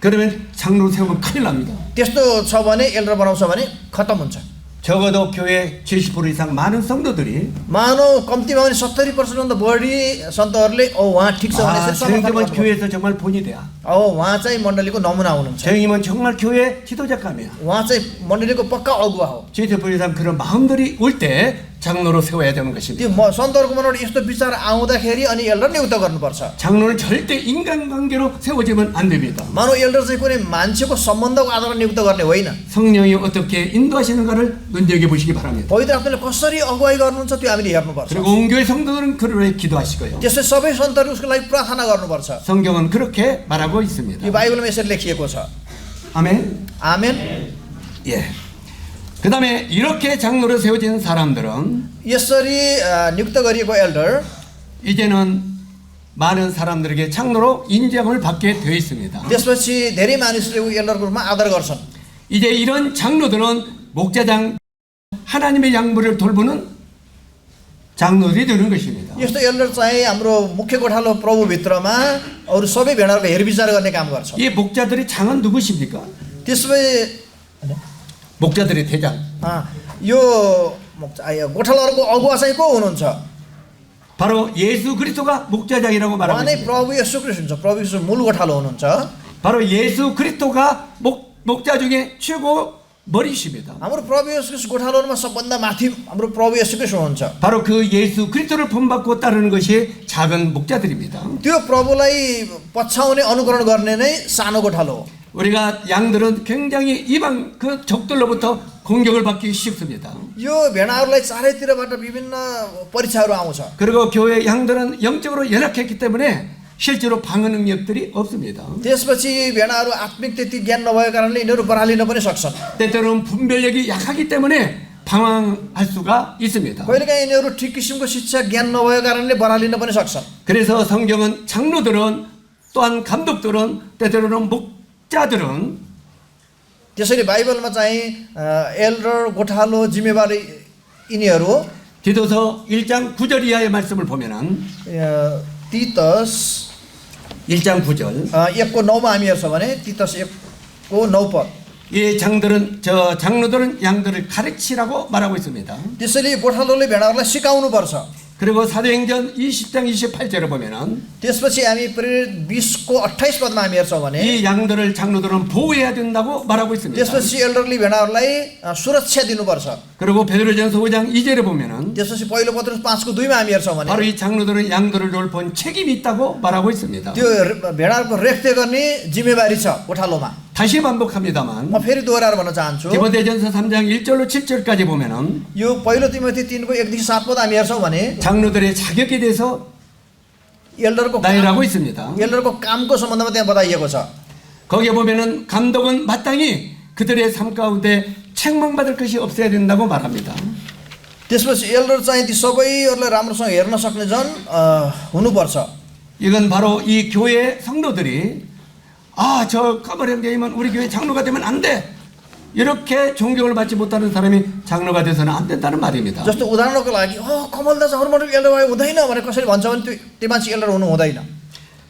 그러면 장로 세우면 큰일 납니다. त्यस्तो छ भने एल्डर बनाउँछ भने खतम हुन्छ। 적어도 교회 70% 이상 많은 성도들이 मानव कम्तीमा पनि 70% भन्दा बढी सन्तहरूले उहाँ ठिक छ भने समर्थन 선생님은 गर्नुपर्छ। 교회에서 정말 본이 돼야. उहाँ चाहिँ मण्डलीको नमुना हुनुहुन्छ। 선생님은 정말 교회 지도자감이야. उहाँ चाहिँ मण्डलीको पक्का अगुवा हो। 70% 이상 그런 마음들이 올 때 장로로 세워야 되는 것입니다. त्यो सन्तहरूको मनबाट यस्तो विचार आउँदाखेरि अनि एल्डर नियुक्त गर्नुपर्छ। 장로는 절대 인간관계로 세워지면 안 됩니다. मानव एल्डर चाहिँ कुनै मान्छेको सम्बन्धको आधारमा नियुक्त गर्ने होइन। 성령이 어떻게 인도하시는가를 눈여겨보시기 바랍니다. पवित्र आत्माले कसरी अगुवाई गर्नुहुन्छ त्यो हामीले हेर्नुपर्छ। 그리고 온 교회 성도들은 그를 위해 기도하시고요. त्यसै सबै सन्तहरूले उसको लागि प्रार्थना गर्नुपर्छ। 성경은 그렇게 말하고 있습니다. यो बाइबलमा यसरी लेखिएको छ। 아멘. आमेन। 예. 그 다음에 이렇게 장로로 세워진 사람들은 यसरी नियुक्त गरिएको एल्डर 이제는 많은 사람들에게 장로로 인정을 받게 되어 있습니다. त्यसपछि धेरै मानिसले ऊ एल्डरको रूपमा आदर गर्छन्। 이제 이런 장로들은 목자장 하나님의 양부를 돌보는 장로들이 되는 것입니다. यस्तो एल्डर चाहिँ हाम्रो मुख्य गोठालो प्रभुभित्रमा अरू सबै भेडाहरूको हेरविचार गर्ने काम गर्छ। 이 목자들의 장은 누구십니까? त्यसपछि 목자들의 대장. यो गोठालाहरूको अगुवा चाहिँ को हुनुहुन्छ? 바로 예수 그리스도가 목자장이라고 말하고 उहाँ नै 있습니다. प्रभु येशू ख्रीष्ट हुनुहुन्छ। प्रभु येशू मूल गोठालो हुनुहुन्छ। 바로 예수 그리스도가 목자 중에 최고 머리십니다. हाम्रो प्रभु येशू ख्रीष्ट गोठालोमा सबभन्दा माथि हाम्रो प्रभु येशू ख्रीष्ट हुनुहुन्छ। 바로 그 예수 그리스도를 본받고 따르는 것이 작은 목자들입니다. त्यो प्रभुलाई पछ्याउने अनुकरण गर्ने नै सानो गोठालो हो। 우리가 양들은 굉장히 이방 그 적들로부터 공격을 받기 쉽습니다. यो भेडाहरूलाई चारैतिरबाट विभिन्न परीक्षाहरू आउँछ। 그리고 교회 양들은 영적으로 연약했기 때문에 실제로 방어 능력들이 없습니다. त्यसपछि भेडाहरू आत्मिक त्यति ज्ञान नभएको कारणले यिनीहरू बरालिन पनि सक्छन्। 때때로는 분별력이 약하기 때문에 방황할 수가 있습니다. कहिलेकाहीँ यिनीहरू ठिक किसिमको शिक्षा ज्ञान नभएको कारणले बरालिन पनि सक्छन्। 그래서 성경은 장로들은 또한 감독들은 때때로는 목자들은 त्यसैले बाइबलमा चाहिँ एल्डर गोठालो जिम्मेवारी यिनीहरू 디도서 1장 9절 이하의 말씀을 보면은 तीतस 1장 9절 1को 9मा हामी हेर्छौँ भने तीतस 1को 9 पद 이 장로들은 양들을 가르치라고 말하고 있습니다. त्यसैले गोठालोले भेडाहरूलाई सिकाउनु पर्छ। 그리고 사도행전 20장 28절을 보면은 त्यसपछि हामी प्रेरित 20को 28 पदमा हामी हेर्छौँ भने 이 양들을 장로들은 보호해야 된다고 말하고 있습니다. त्यसपछि एल्डरले भेडाहरूलाई सुरक्षा दिनुपर्छ। 그리고 베드로전서 5장 2절에 보면은 त्यसपछि पहिलो पत्रुस 5को 2मा हामी हेर्छौँ भने 바로 이 장로들은 양들을 돌본 책임이 있다고 말하고 있습니다. त्यो भेडाहरूको रेखदेख गर्ने जिम्मेवारी छ गोठालोमा। 다시 반복합니다만 म फेरि दोहोऱ्याएर भन्न चाहन्छु 디모데전서 3장 1절로 7절까지 보면은 यो पहिलो तिमोथी 3को 1देखि 7 पद हामी हेर्छौँ भने 장로들의 자격에 대해서 एल्डरको 나열하고 있습니다. एल्डरको कामको सम्बन्धमा त्यहाँ बताइएको छ। 거기에 보면은 감독은 마땅히 그들의 삶 가운데 책망받을 것이 없어야 된다고 말합니다. त्यसपछि एल्डर चाहिँ ती सबैहरूलाई राम्रोसँग हेर्न सक्ने जन हुनुपर्छ। 이건 바로 이 교회 성도들이 저 까버렸게임은 우리 교회 장로가 되면 안 돼. 이렇게 존경을 받지 못하는 사람이 장로가 돼서는 안 된다는 말입니다. जस्तो उदाहरणको लागि कमलदास हाम्रो मण्डली एल्डर भए हुँदैन भनेर कसैले भन्छ भने त्यो मान्छे एल्डर हुनु हुँदैन।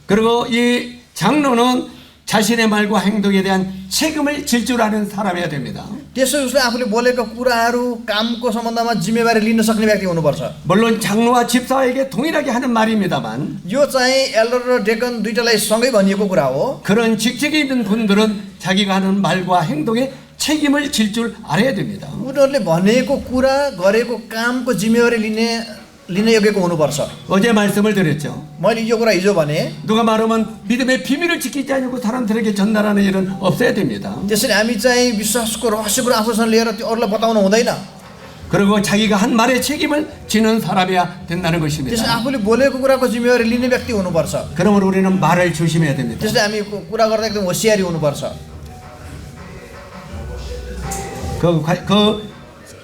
그리고 이 장로는 자신의 말과 행동에 대한 책임을 질 줄 아는 사람이어야 됩니다. त्यसो उसले आफूले बोलेको कुराहरू कामको सम्बन्धमा जिम्मेवारी लिन सक्ने व्यक्ति हुनुपर्छ। 물론 장로와 집사에게 동일하게 하는 말입니다만 यो चाहिँ एल्डर र डेकन दुईटालाई सँगै भनिएको कुरा हो। 그런 직책이 있는 분들은 자기가 하는 말과 행동에 책임을 질 줄 알아야 됩니다. उनीहरूले भनेको कुरा गरेको कामको जिम्मेवारी लिन योग्यको हुनुपर्छ। 어제 말씀을 드렸죠. मैले यो कुरा हिजो भने 누가 말하면 믿음의 비밀을 지키지 않고 사람들에게 전달하는 일은 없어야 됩니다. त्यसरी हामी चाहिँ विश्वासको रहस्यको आश्वासन लिएर त्यो अरूलाई बताउनु हुँदैन। 그리고 자기가 한 말의 책임을 지는 사람이야 된다는 त्यसरी 것입니다. आफूले बोलेको कुराको जिम्मेवारी लिने व्यक्ति हुनुपर्छ। 그러므로 우리는 말을 조심해야 됩니다. त्यसले हामी कुरा गर्दा एकदम होसियारी हुनुपर्छ।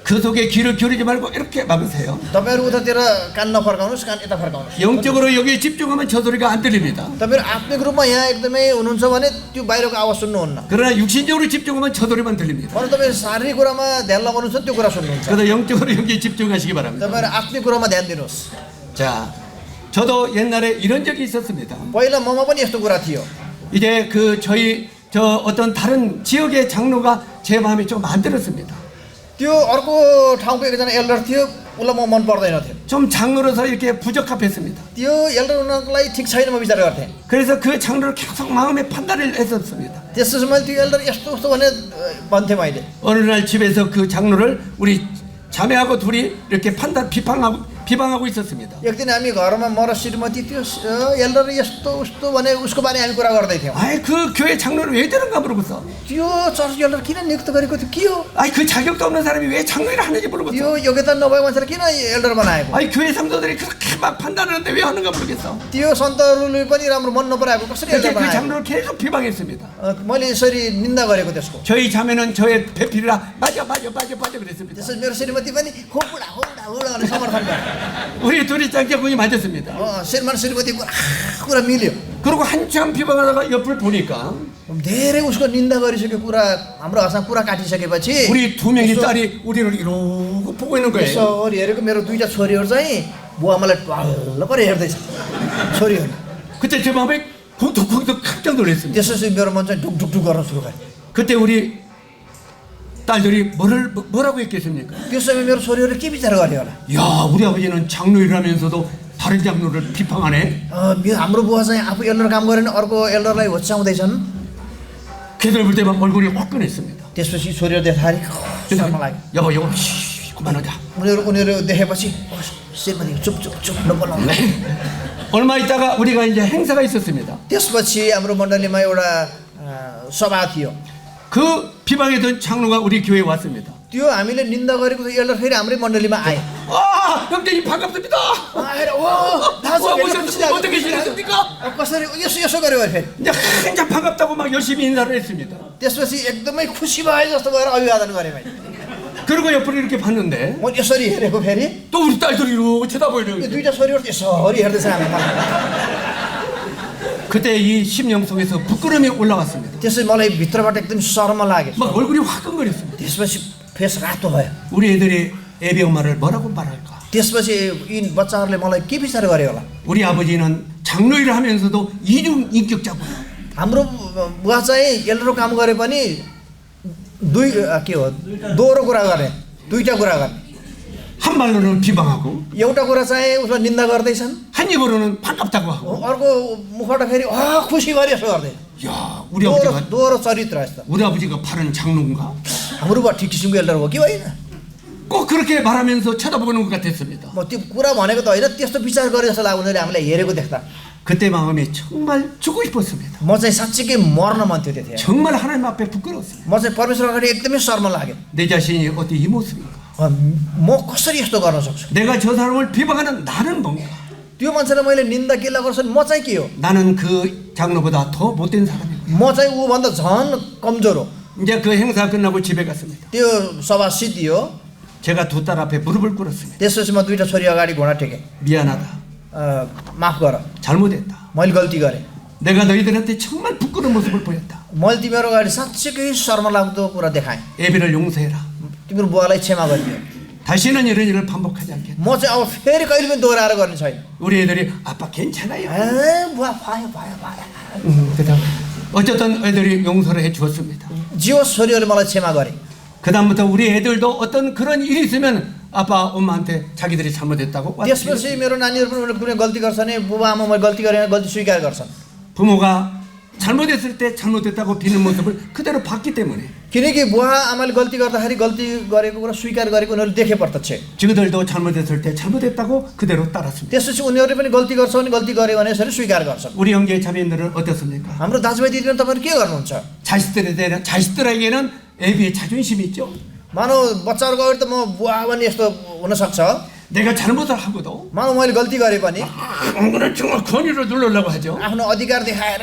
그 속에 귀를 기울이지 말고 이렇게 막으세요. तपाईहरु उतातिर कान नफर्काउनुस्, कान यता फर्काउनुस्। 영적으로 여기에 집중하면 저 소리가 안 들립니다. तपाईहरु आत्मिक रूपमा यहाँ एकदमै हुनुहुन्छ भने त्यो बाहिरको आवाज सुन्नुहुन्न। 그러나 육신적으로 집중하면 저 소리만 들립니다. भने तपाईहरु शारीरिक कुरामा ध्यान लगाउनुहुन्छ त्यो कुरा सुन्नुहुन्छ। 그래서 영적으로 여기에 집중하시기 바랍니다. तपाईहरु आत्मिक कुरामा ध्यान दिनुहोस्। 자, 저도 옛날에 이런 적이 있었습니다. पहिला ममा पनि यस्तो कुरा थियो। 이제 저희 어떤 다른 지역의 장로가 제 마음에 좀 안 들었습니다. त्यो अर्को ठाउँको एकजना एल्डर थियो, उसलाई म मन पर्दैन थियो। 좀 장로로서 이렇게 부적합했습니다. त्यो एल्डर हुनको लागि ठिक छैन म विचार गर्थेँ। 그래서 그 장로를 계속 마음에 판단을 했었습니다. त्यसपछि मैले त्यो एल्डर यस्तो उस्तो भने भन्थेँ मैले। 어느 날 집에서 그 장로를 우리 자매하고 둘이 이렇게 비방하고 있었습니다. एक दिन हामी घरमा म र श्रीमती त्यो एल्डर यस्तो उस्तो भने उसको बारे हामी कुरा गर्दै थियौँ। 아이 그 교회 장로를 왜 되는가 물어봤어. त्यो चर्च एल्डर किन नियुक्त गरेको थियो, के हो? 아이 그 자격도 없는 사람이 왜 장로를 하는지 물어봤어. त्यो योग्यता नभएको मान्छेले किन एल्डर बनाएको? 아이 교회 성도들이 그렇게 막 판단하는데 왜 하는가 모르겠어. त्यो सन्तहरूले पनि राम्रो मन नपराएको कसरी 그렇게 एल्डर 그 बनाएको? 장로를 계속 비방했습니다. मैले यसरी निन्दा गरेको त्यसको। 저희 자매는 저의 배필이라 맞아 그랬습니다. त्यसपछि मेरो श्रीमती पनि हो बुढा भने समर्थन गरे। 우리 둘이 짱짱군이 맞았습니다. श्रीमान श्रीमतीको कुरा मिल्यो। 그리고 한참 비방하다가 옆을 보니까 धेरै उसको निन्दा गरिसक्यो, कुरा हाम्रो हसँग कुरा काटिसकेपछि 우리 두 명의 딸이 우리를 이러고 보고 있는 거예요. यसरी हेरेको मेरो दुईटा छोरीहरू चाहिँ बुवा मलाई टल्ल परे हेर्दैछ छोरीहरू। 그때 제 마음에 쿵툭쿵툭 깜짝 놀랐습니다. त्यसपछि मेरो मन चाहिँ ढुकढुक गर्न सुरु गर्यो। 그때 우리 딸들이 뭐라고 했겠습니까? त्यो समय मेरो छोरीहरूले के विचार गर्यो होला? 야, 우리 아버지는 장로이라면서도 다른 장로를 비판하네. हाम्रो बुवा चाहिँ आफू एल्डर काम गरेन अर्को एल्डरलाई होच्याउँदैछन्। 걔들 볼 때만 얼굴이 화끈했습니다. त्यसपछि छोरीहरू देखारी शर्मा लाग्यो। 여보 그만하자. उनीहरू देखेपछि श्रीमती चुप नबोलाउनु। 얼마 있다가 우리가 이제 행사가 있었습니다. त्यसपछि हाम्रो मण्डलीमा एउटा सभा थियो। 그 비방했던 장로가 우리 교회에 왔습니다. त्यो हामीले निन्दा गरेको एल्डर फेरि हाम्रै मण्डलीमा आए। 형제님 반갑습니다. आएर दाजु 어떻게 지내십니까? कसरी यसो गर्यो फेरि। 이제 한참 반갑다고 막 열심히 인사를 했습니다. त्यसपछि एकदमै खुसी भए जस्तो भएर अभिवादन गरे मैले। 그리고 옆으로 이렇게 봤는데 मैले यसरी हेरेको फेरि 또 우리 딸들이 이러고 쳐다보이는 त्यो दुईटा छोरीहरू यसरी हेर्दैछ हामीलाई। 그때 이 심령 속에서 부끄러움이 올라왔습니다. त्यसपछि मलाई भित्रबाट एकदम शर्म लाग्यो। 막 얼굴이 화끈거렸습니다. त्यसपछि फेस रातो भयो। 우리 애들이 애비 엄마를 뭐라고 말할까? त्यसपछि यी बच्चाहरूले मलाई के विचार गरे होला? 우리 아버지는 장로일을 하면서도 이중 인격자고요. हाम्रो बुवा चाहिँ एल्डरको काम गरे पनि के हो दोहोरो कुरा गरे, दुईटा कुरा गरे। 한 말로는 비방하고 एउटा कुरा चाहिँ उसलाई निन्दा गर्दैछन्, 한 입으로는 반갑다고 하고. अर्को मुखबाट फेरि खुसी गरे यसो गर्दै। 야, 우리 아버지가 दोहोरो चरित्र यस्तो। 우리 아버지가 바른 장로인가? हाम्रो बुवा ठिक किसिमको एल्डर हो कि होइन? 꼭 그렇게 말하면서 쳐다보는 것 같았습니다. म त्यो कुरा भनेको त होइन, त्यस्तो विचार गरे जस्तो लाग्यो उनीहरूले हामीलाई हेरेको देख्दा। 그때 마음이 정말 죽고 싶었습니다. म चाहिँ साँच्चीकै मर्न मन थियो त्यतिखेर। 정말 하나님 앞에 부끄러웠습니다. म चाहिँ परमेश्वर अगाडि एकदमै शर्म लाग्यो। 내 자신이 어떻게 이 모습인가? म कसरी यस्तो गर्न सक्छु? 내가 저 사람을 비방하는 나는 뭔가? त्यो मान्छेलाई मैले निन्दा केला गर्छु म चाहिँ के हो? 나는 그 장로보다 더 못된 사람이고. म चाहिँ ऊभन्दा झन् कमजोर हो। 이제 그 행사 끝나고 집에 갔습니다. त्यो सभा सिद्धियो। 제가 두 딸 앞에 무릎을 꿇었습니다. त्यसपछि म दुईटा छोरी अगाडि घोडा टेकेँ। 미안하다. माफ गर, 잘못했다. मैले गल्ती गरेँ। 내가 너희들한테 정말 부끄러운 모습을 보였다. मैले तिमीहरू अगाडि साँच्चीकै शर्म लाग्दो कुरा देखाएँ। 애비를 용서해라. तिम्रो बुवालाई क्षमा गरिदियो। 다시는 이런 일을 반복하지 않겠다. म चाहिँ अब फेरि कहिले पनि दोहोऱ्याएर गर्ने छैन। 우리 애들이 아빠 괜찮아요. बुवा भयो। 그래서 어쨌든 애들이 용서를 해 주었습니다. जियोस् छोरीहरूले मलाई क्षमा गरे। 그다음부터 우리 애들도 어떤 그런 일이 있으면 아빠 엄마한테 자기들이 잘못했다고 त्यसपछि मेरो नानीहरू पनि कुनै गल्ती गर्छ भने बुबा आमा मैले गल्ती गरेँ गल्ती स्वीकार गर्छन् 부모가 잘못했을 때 잘못했다고 비는 모습을 그대로 봤기 때문에 किनकि बुवा आमाले गल्ती गर्दाखेरि गल्ती गरेको कुरा स्वीकार गरेको उनीहरूले देखे प्रत्यक्ष 저들도 잘못했을 때 잘못했다고 그대로 따랐습니다. त्यसपछि उनीहरूले पनि गल्ती गर्छ भने गल्ती गर्यो भने यसरी स्वीकार गर्छन् 우리 형제 자매들은 어떻습니까? हाम्रो दाजुभाइ दिदीबहिनी तपाईँहरू के गर्नुहुन्छ 자식들에게는 애비의 자존심이 있죠. मानव बच्चाहरूको अगाडि त म बुवा पनि यस्तो हुनसक्छ 내가 잘못을 하고도 मानव मैले गल्ती गरेँ पनि 그는 정말 권위를 누르려고 하죠. आफ्नो अधिकार देखाएर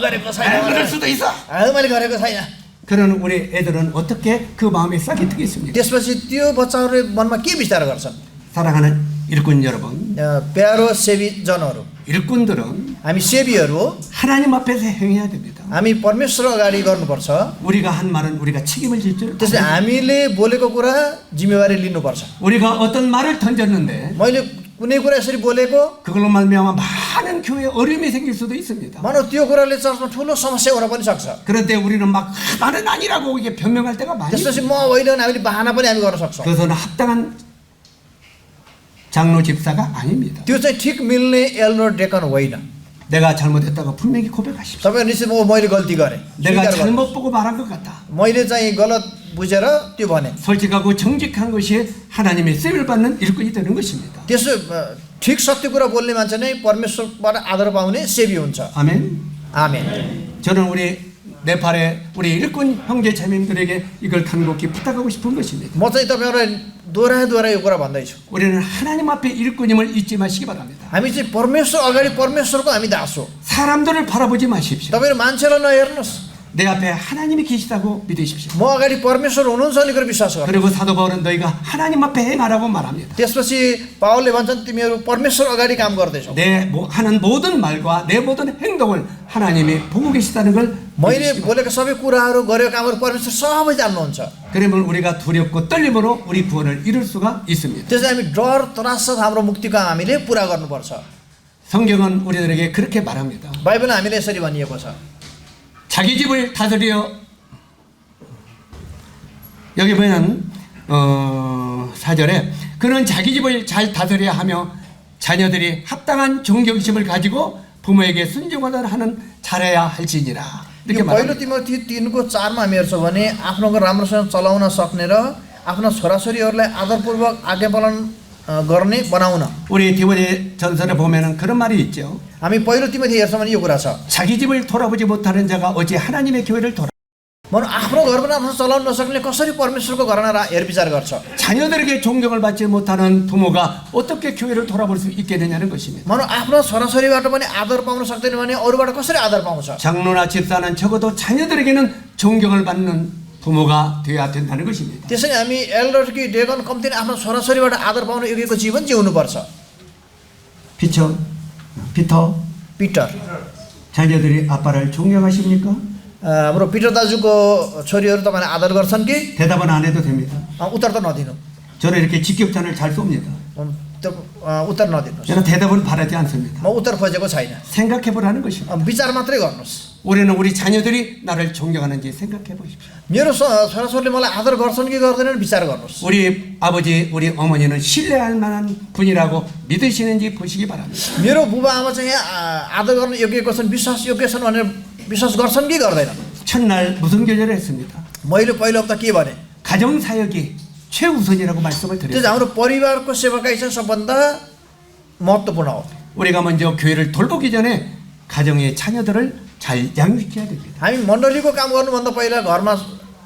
गरेको छैन 그럴 수도 있어. मैले गरेको छैन 그런 우리 애들은 어떻게 그 마음에 싹이 트겠습니까? त्यसपछि त्यो बच्चाहरूले मनमा के विचार गर्छन् 사랑하는 일꾼 여러분, प्यारो सेवीजनहरू 일꾼들은 हामी सेवीहरू 하나님 앞에서 행해야 됩니다. हामी परमेश्वर अगाडि गर्नुपर्छ 우리가 한 말은 우리가 책임을 질 줄. त्यसले हामीले बोलेको कुरा जिम्मेवारी लिनुपर्छ 우리가 어떤 말을 던졌는데 मैले कुनै कुरा यसरी बोलेको 그걸로 말미암아 많은 교회에 어려움이 생길 수도 있습니다. मानव त्यो कुराले चर्चमा ठुलो समस्या हुन पनि सक्छ 그런데 우리는 막 나는 아니라고 이게 변명할 때가 많이 있어요. त्यसपछि म होइन भने हामीले बाहना पनि हामी गर्न सक्छौँ 그것은 합당한 장로 집사가 아닙니다. त्यो चाहिँ ठिक मिल्ने एल्डर डेकन होइन 내가 잘못했다고 분명히 고백하십시오. तपाईँ निश्चित मैले गल्ती गरेँ 내가 स्वीकार गर्नु। 잘못 보고 말한 것 같다. मैले चाहिँ गलत बुझेर त्यो भने 솔직하고 정직한 것이 하나님의 쓰임을 받는 일꾼이 되는 것입니다. त्यसो ठिक सत्य कुरा बोल्ने मान्छे नै परमेश्वरबाट आदर पाउने सेवी हुन्छ 아멘. आमेन 저는 우리 네팔의 우리 일꾼 형제 자매들에게 이걸 간곡히 부탁하고 싶은 것입니다. म चाहिँ तपाईँहरूलाई दोहोऱ्याए यो कुरा भन्दैछु 우리는 하나님 앞에 일꾼임을 잊지 마시기 바랍니다. हामी चाहिँ परमेश्वर अगाडि परमेश्वरको हामी दास हो 사람들을 바라보지 마십시오. तपाईँहरू मान्छेलाई नहेर्नुहोस् 내 앞에 하나님이 계시다고 믿으십시오. म अगाडि परमेश्वर हुनुहुन्छ भने कुरा विश्वास गर्नु 그리고 사도 바울은 너희가 하나님 앞에 행하라고 말합니다. त्यसपछि पावलले भन्छन् तिमीहरू परमेश्वर अगाडि काम गर्दैछौ 내 하는 모든 말과 내 모든 행동을 하나님이 보고 계시다는 걸 मैले बोलेको सबै कुराहरू गरेको कामहरू परमेश्वर सबै जान्नुहुन्छ 그러면 우리가 두렵고 떨림으로 우리 구원을 이룰 수가 있습니다. त्यसले हामी डर त्रास हाम्रो मुक्तिको हामीले पुरा गर्नुपर्छ 성경은 우리들에게 그렇게 말합니다. बाइबलमा हामीले यसरी भनिएको छ 자기 집을 다스려 여기 보면 4절에 그는 자기 집을 잘 다스려야 하며 자녀들이 합당한 존경심을 가지고 부모에게 순종하도록 하는 잘해야 할지니라 이렇게 यो पहिलो 말합니다. तिमोथी 3को 4मा हामी हेर्छौँ भने आफ्नो घर राम्रोसँग चलाउन सक्ने र आफ्ना छोराछोरीहरूलाई आदरपूर्वक आज्ञा पालन गर्ने बनाउन 우리 디모데 전서를 보면은 그런 말이 있죠. हामी पहिलो तिमोथी हेर्छौँ भने यो कुरा छ 자기 집을 돌아보지 못하는 자가 어찌 하나님의 교회를 돌아 भनौँ आफ्नो घर पनि आफ्नो चलाउन नसक्ने कसरी परमेश्वरको घरमा हेरविचार गर्छ 자녀들에게 존경을 받지 못하는 부모가 어떻게 교회를 돌아볼 수 있게 되냐는 것입니다. भनौँ आफ्नो छोराछोरीबाट पनि आदर पाउन सक्दैन भने अरूबाट कसरी आदर पाउँछ 장로나 집사는 적어도 자녀들에게는 존경을 받는 부모가 되어야 된다는 것입니다. त्यसैले हामी एल्डर कि डेकन कम्ती आफ्नो छोराछोरीबाट आदर पाउन योग्यको जीवन जिउनुपर्छ 피터 पिटर 자녀들이 아빠를 존경하십니까? हाम्रो पिटर दाजुको छोरीहरू तपाईँले आदर गर्छन् कि 대답은 안 해도 됩니다. उत्तर त नदिनु 저는 이렇게 직격탄을 잘 쏩니다. त्यो उत्तर नदिनुहोस् 저는 대답은 바라지 않습니다. म उत्तर खोजेको छैन 생각해 보라는 것입니다. विचार मात्रै गर्नुहोस् 우리는 우리 자녀들이 나를 존경하는지 생각해 보십시오. मेरो छोराछोरीले मलाई आदर गर्छन् कि गर्दैनन् विचार गर्नुहोस् 우리 아버지, 우리 어머니는 신뢰할 만한 분이라고 믿으시는지 보시기 바랍니다. मेरो बुबा आमा चाहिँ आदर गर्न योग्यको छन् विश्वास योग्य छन् भनेर विश्वास गर्छन् कि गर्दैनन् 첫날 무슨 교제를 했습니다. मैले पहिलो हप्ता के भने 가정 사역이 최우선이라고 말씀을 त्यो 드렸습니다. चाहिँ हाम्रो परिवारको सेवाकाई चाहिँ सबभन्दा महत्त्वपूर्ण हो 우리가 먼저 교회를 돌보기 전에 가정의 자녀들을 잘 양육해야 됩니다. हामी मण्डलीको काम गर्नुभन्दा पहिला घरमा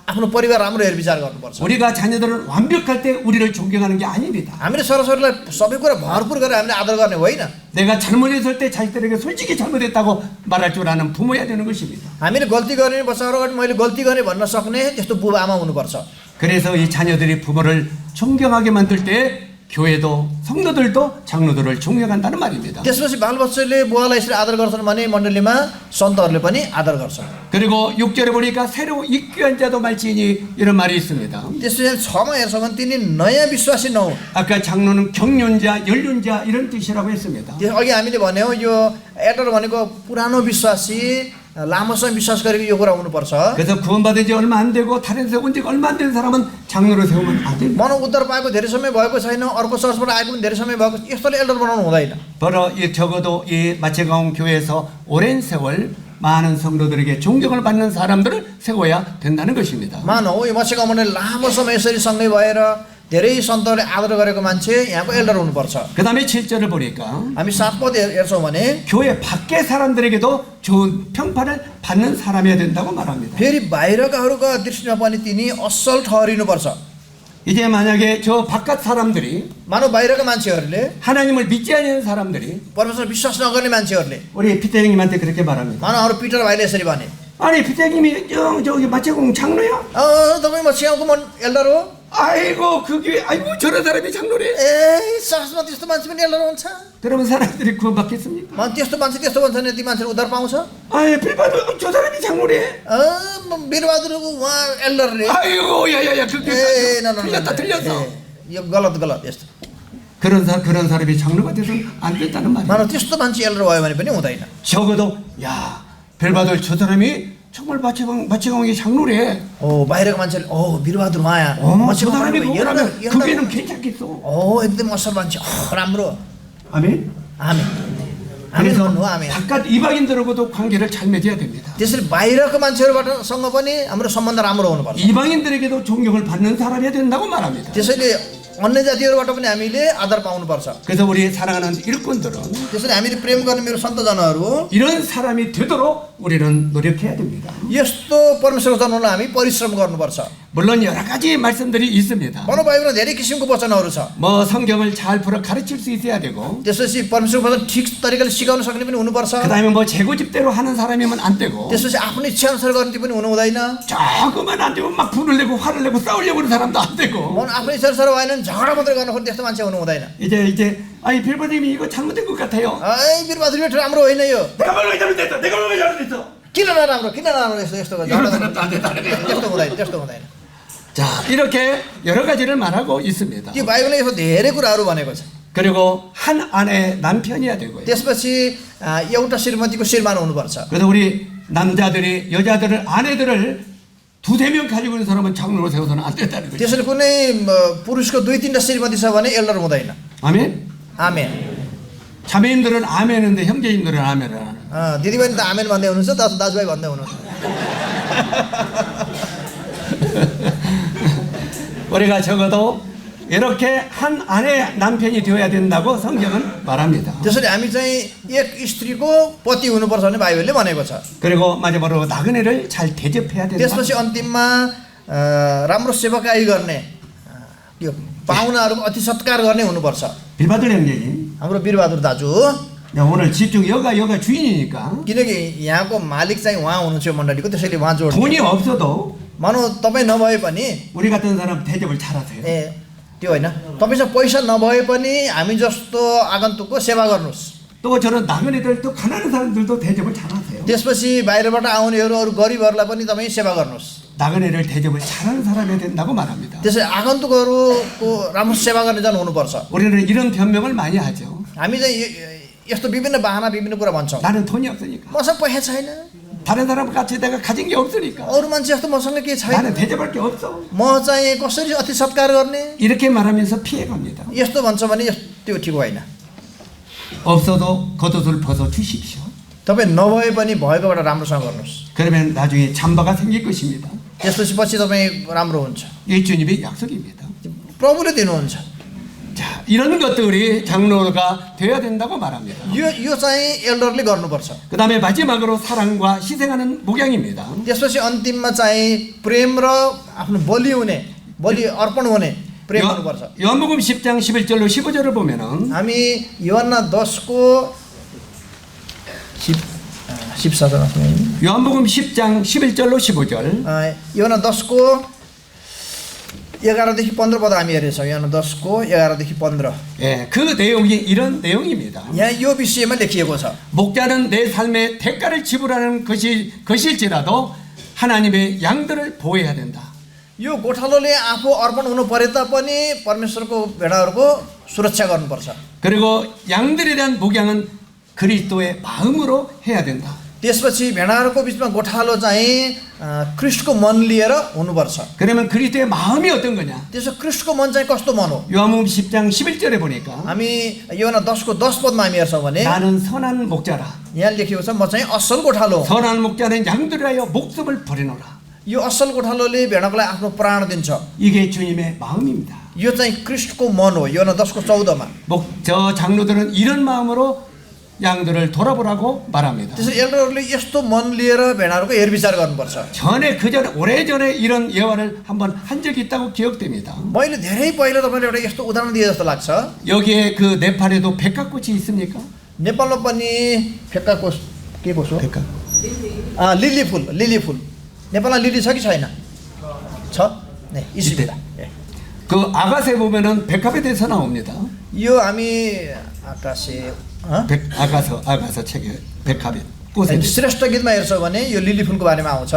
आफ्नो परिवार राम्रो हेरविचार गर्नुपर्छ 우리가 자녀들은 완벽할 때 우리를 존경하는 게 아닙니다. हामीले छोराछोरीलाई सबै कुरा भरपुर गरेर हामीले आदर गर्ने होइन 내가 잘못했을 때 자식들에게 솔직히 잘못했다고 말할 줄 아는 부모야 되는 것입니다. हामीले गल्ती गर्ने बच्चाहरू अगाडि मैले गल्ती गरेँ भन्न सक्ने त्यस्तो बुबा आमा हुनुपर्छ 그래서 이 자녀들이 부모를 존경하게 만들 때 교회도 성도들도 장로들을 존경한다는 말입니다. त्यसपछि बालबच्चाले बुवालाई यसरी आदर गर्छन् भने मण्डलीमा सन्तहरूले पनि आदर गर्छन् 그리고 6절에 보니까 새로 입교한 자도 말지니 이런 말이 있습니다. त्यसपछि 6मा हेर्छौँ भने तिनी नयाँ विश्वासी नहुन् 아까 장로는 경륜자, 연륜자 이런 뜻이라고 했습니다. अघि हामीले भन्यौँ यो एल्डर भनेको पुरानो विश्वासी लामो समय विश्वास गरेको यो कुरा हुनुपर्छ 그래서 구원받은 지 얼마 안 되고 다른 데서 온 지 얼마 안 된 사람은 장로로 세우면 안 됩니다. मन उद्धार पाएको धेरै समय भएको छैन अर्को चर्चबाट आएको पनि धेरै समय भएको यस्तोले एल्डर बनाउनु हुँदैन 바로 이 적어도 이 마체가온 교회에서 오랜 세월 많은 성도들에게 존경을 받는 사람들을 세워야 된다는 것입니다. मानौ यो मसीहको मण्डली लामो समय यसरी सँगै भएर धेरै सन्तहरूले आदर गरेको मान्छे यहाँको एल्डर हुनुपर्छ 그 다음에 7절을 보니까 हामी 7पद हेर्छौँ भने 교회 밖의 사람들에게도 좋은 평판을 받는 사람이어야 된다고 말합니다. फेरि बाहिरकाहरूका दृष्टिमा पनि तिनी असल ठहरिनुपर्छ 이제 만약에 저 바깥 사람들이 मानव बाहिरका मान्छेहरूले 하나님을 믿지 않는 사람들이 परमेश्वर विश्वास नगर्ने मान्छेहरूले 우리 피터 형님한테 그렇게 말합니다. मानव हाम्रो पिटर भाइले यसरी भने 아니 피터 형님이 저기 마체공 장로야? तपाईँ मसीहको मन एल्डर हो 아이고 그 교회 아이고 저런 사람이 장로래. ए चर्चमा त्यस्तो मान्छे पनि एल्डर हुन्छ 그러면 사람들이 구원받겠습니까? त्यस्तो मान्छे त्यस्तो भन्छ भने ती मान्छेले उद्धार पाउँछ 아이 빌바도 저 사람이 장로래. वीरबहादुरको उहाँ एल्डरले 아이고 야야야 그 교회 틀렸다 틀렸어. यो गलत यस्तो 그런 사람이 장로가 돼서는 안 된다는 말이야. मानव त्यस्तो मान्छे एल्डर भयो भने पनि हुँदैन 적어도 야 빌바도 저 사람이 정말 마체공의 장로래. बाहिरको मान्छेले वीरबहादुर उहाँ 저 사람이 그거라면 그 교회는 괜찮겠어. एकदम असल मान्छे राम्रो 아멘. आमेन 그래서 भन्नु आमेन 바깥 이방인들하고도 관계를 잘 맺어야 됩니다. त्यसरी बाहिरको मान्छेहरूबाटसँग पनि हाम्रो सम्बन्ध राम्रो हुनुपर्छ 이방인들에게도 존경을 받는 사람이어야 된다고 말합니다. त्यसैले अन्य जातिहरूबाट पनि हामीले आदर पाउनुपर्छ 그래서 우리 사랑하는 일꾼들은 त्यसैले हामीले प्रेम गर्ने मेरो सन्तजनहरू 이런 사람이 되도록 우리는 노력해야 됩니다. यस्तो परमेश्वरको जन्मलाई हामी परिश्रम गर्नुपर्छ 물론 여러 가지 말씀들이 있습니다. भनौँ बाइबलमा धेरै किसिमको वचनहरू छ 뭐 성경을 잘 풀어 가르칠 수 있어야 되고 त्यसपछि परमेश्वरको वचन ठिक तरिकाले सिकाउन सक्ने पनि हुनुपर्छ 그다음에 뭐 제고집대로 하는 사람이면 안 되고 त्यसपछि आफ्नो इच्छाअनुसार गर्ने पनि हुनु हुँदैन 조금만 안 되면 막 불을 내고 화를 내고 싸우려고 하는 사람도 안 되고 मन आफ्नो इच्छाअनुसार भएन भने झगडा मात्रै गर्न खोज्ने त्यस्तो मान्छे हुनु हुँदैन 이제 아이 빌바님이 이거 잘못된 것 같아요. वीरबहादुर यो राम्रो होइन यो 내가 뭔가 잘못했어. 내가 뭔가 잘못했어. किन नराम्रो यस्तो 이런 사람도 안 된다. त्यस्तो हुँदैन 자 이렇게 여러 가지를 말하고 있습니다. त्यो बाइबलले यस्तो धेरै कुराहरू भनेको छ 그리고 한 아내 남편이야 되고요. त्यसपछि एउटा श्रीमतीको श्रीमान हुनुपर्छ 그래서 우리 남자들이 여자들을 아내들을 두세 명 가지고 있는 사람은 장로로 세워서는 안 된다는 거죠. त्यसैले कुनै पुरुषको 2-3टा श्रीमती छ भने एल्डर हुँदैन 아멘. आमेन 자매님들은 아멘인데 형제님들은 아멘을 안 하는. दिदीबहिनी त आमेन भन्दै हुनुहुन्छ दाजुभाइ भन्दै हुनुहुन्छ 우리가 적어도 이렇게 한 아내 남편이 되어야 된다고 성경은 말합니다. त्यसैले हामी चाहिँ एक स्त्रीको पति हुनुपर्छ भने बाइबलले भनेको छ 그리고 마지막으로 나그네를 잘 대접해야 된다. त्यसपछि अन्तिममा राम्रो सेवाकाई गर्ने यो पाहुनाहरूको अति सत्कार गर्ने हुनुपर्छ 빌바들 형제님. हाम्रो वीरबहादुर दाजु 야, 오늘 집중 여가 주인이니까 किनकि यहाँको मालिक चाहिँ उहाँ हुनुहुन्छ यो मण्डलीको त्यसैले उहाँ जोड 돈이 없어도 मानौ तपाईँ नभए पनि 우리 같은 사람 대접을 잘하세요. त्यो होइन तपाईँसँग पैसा नभए पनि हामी जस्तो आगन्तुकको सेवा गर्नुहोस् 또 저런 나그네들 또 가난한 사람들도 대접을 잘하세요. त्यसपछि बाहिरबाट आउनेहरू अरू गरिबहरूलाई पनि तपाईँ सेवा गर्नुहोस् 나그네를 대접을 잘하는 사람이 된다고 말합니다. त्यसै आगन्तुकहरूको राम्रो सेवा गर्ने जन हुनुपर्छ 우리는 이런 변명을 많이 하죠. हामी चाहिँ यस्तो विभिन्न बाहना विभिन्न कुरा भन्छौँ 나는 돈이 없으니까. मसँग पैसा छैन 다른 사람 같이 내가 가진 게 없으니까. अरू मान्छे जस्तो मसँग के छैन 나는 대접할 게 없어. म चाहिँ कसरी अति सत्कार गर्ने 이렇게 말하면서 피해갑니다. यस्तो भन्छ भने त्यो ठिक होइन 없어도 겉옷을 벗어 주십시오. तपाईँ नभए पनि भएकोबाट राम्रोसँग गर्नुहोस् 그러면 나중에 잠바가 생길 것입니다. त्यसपछि पछि तपाईँ राम्रो हुन्छ 이 주님의 약속입니다. प्रभुले दिनुहुन्छ 자, 이런 것들이 장로가 되어야 된다고 말합니다. यो चाहिँ एल्डरले गर्नुपर्छ 그 다음에 마지막으로 사랑과 희생하는 목양입니다. त्यसपछि अन्तिममा चाहिँ प्रेम र आफ्नो बलि अर्पण हुने प्रेम हुनुपर्छ 요한복음 10장 11절로 15절을 보면은 हामी योहन्ना 10को 14 요한복음 10장 11절로 15절 योहन्ना 10को 11देखि 15 पद हामी हेरेछौँ योहन्ना 10को 11देखि 15 예, 그 내용이 이런 내용입니다. यहाँ यो विषयमा लेखिएको छ 목자는 내 삶에 대가를 지불하는 것일지라도 하나님의 양들을 보호해야 된다. यो गोठालोले आफू अर्पण हुनु परे तापनि परमेश्वरको भेडाहरूको सुरक्षा गर्नुपर्छ 그리고 양들에 대한 목양은 그리스도의 마음으로 해야 된다. त्यसपछि भेडाहरूको बिचमा गोठालो चाहिँ ख्रिस्टको मन लिएर हुनुपर्छ। 그러면 그리스도의 마음이 어떤 거냐? त्यसो ख्रिस्टको मन चाहिँ कस्तो मन हो? 요한복음 10장 11절에 보니까 हामी योहना 10को 10 पदमा हामी हेर्छौँ भने 나는 선한 목자라. यहाँ लेखिएको छ म चाहिँ असल गोठालो हुँ। 선한 목자는 양들을 위하여 목숨을 버리노라. यो असल गोठालोले भेडाको लागि आफ्नो प्राण दिन्छ। 이게 주님의 마음입니다. यो चाहिँ ख्रिस्टको मन हो। योहना 10को 14मा 저 장로들은 이런 마음으로 양들을 돌아보라고 말합니다. त्यसरी एल्डरहरूले यस्तो मन लिएर भेडाहरूको हेरविचार गर्नुपर्छ। 전에 그전에 오래전에 이런 예화를 한번 한 적이 있다고 기억됩니다. मैले धेरै पहिला तपाईँले एउटा यस्तो उदाहरण दिए जस्तो लाग्छ। 여기에 그 네팔에도 백합꽃이 있습니까? नेपालमा पनि फेक्का कोष के कोष हो? 백합. लिली फुल नेपालमा लिली छ कि छैन? छ? 네, 있습니다. 예. 그 아가세 보면은 백합에 대해서 나옵니다. यो हामी आकाशे 아가서 책에 백합이 꽃에 श्रेष्ठ गीतमा हेर्छौँ भने यो लिली फुलको बारेमा आउँछ।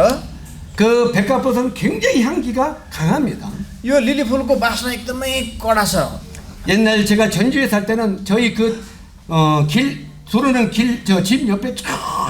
그 백합꽃은 굉장히 향기가 강합니다. यो लिली फुलको वासना एकदमै कडा छ। 옛날 제가 전주에 살 때는 저희 길 두르는 길 저 집 옆에 쭉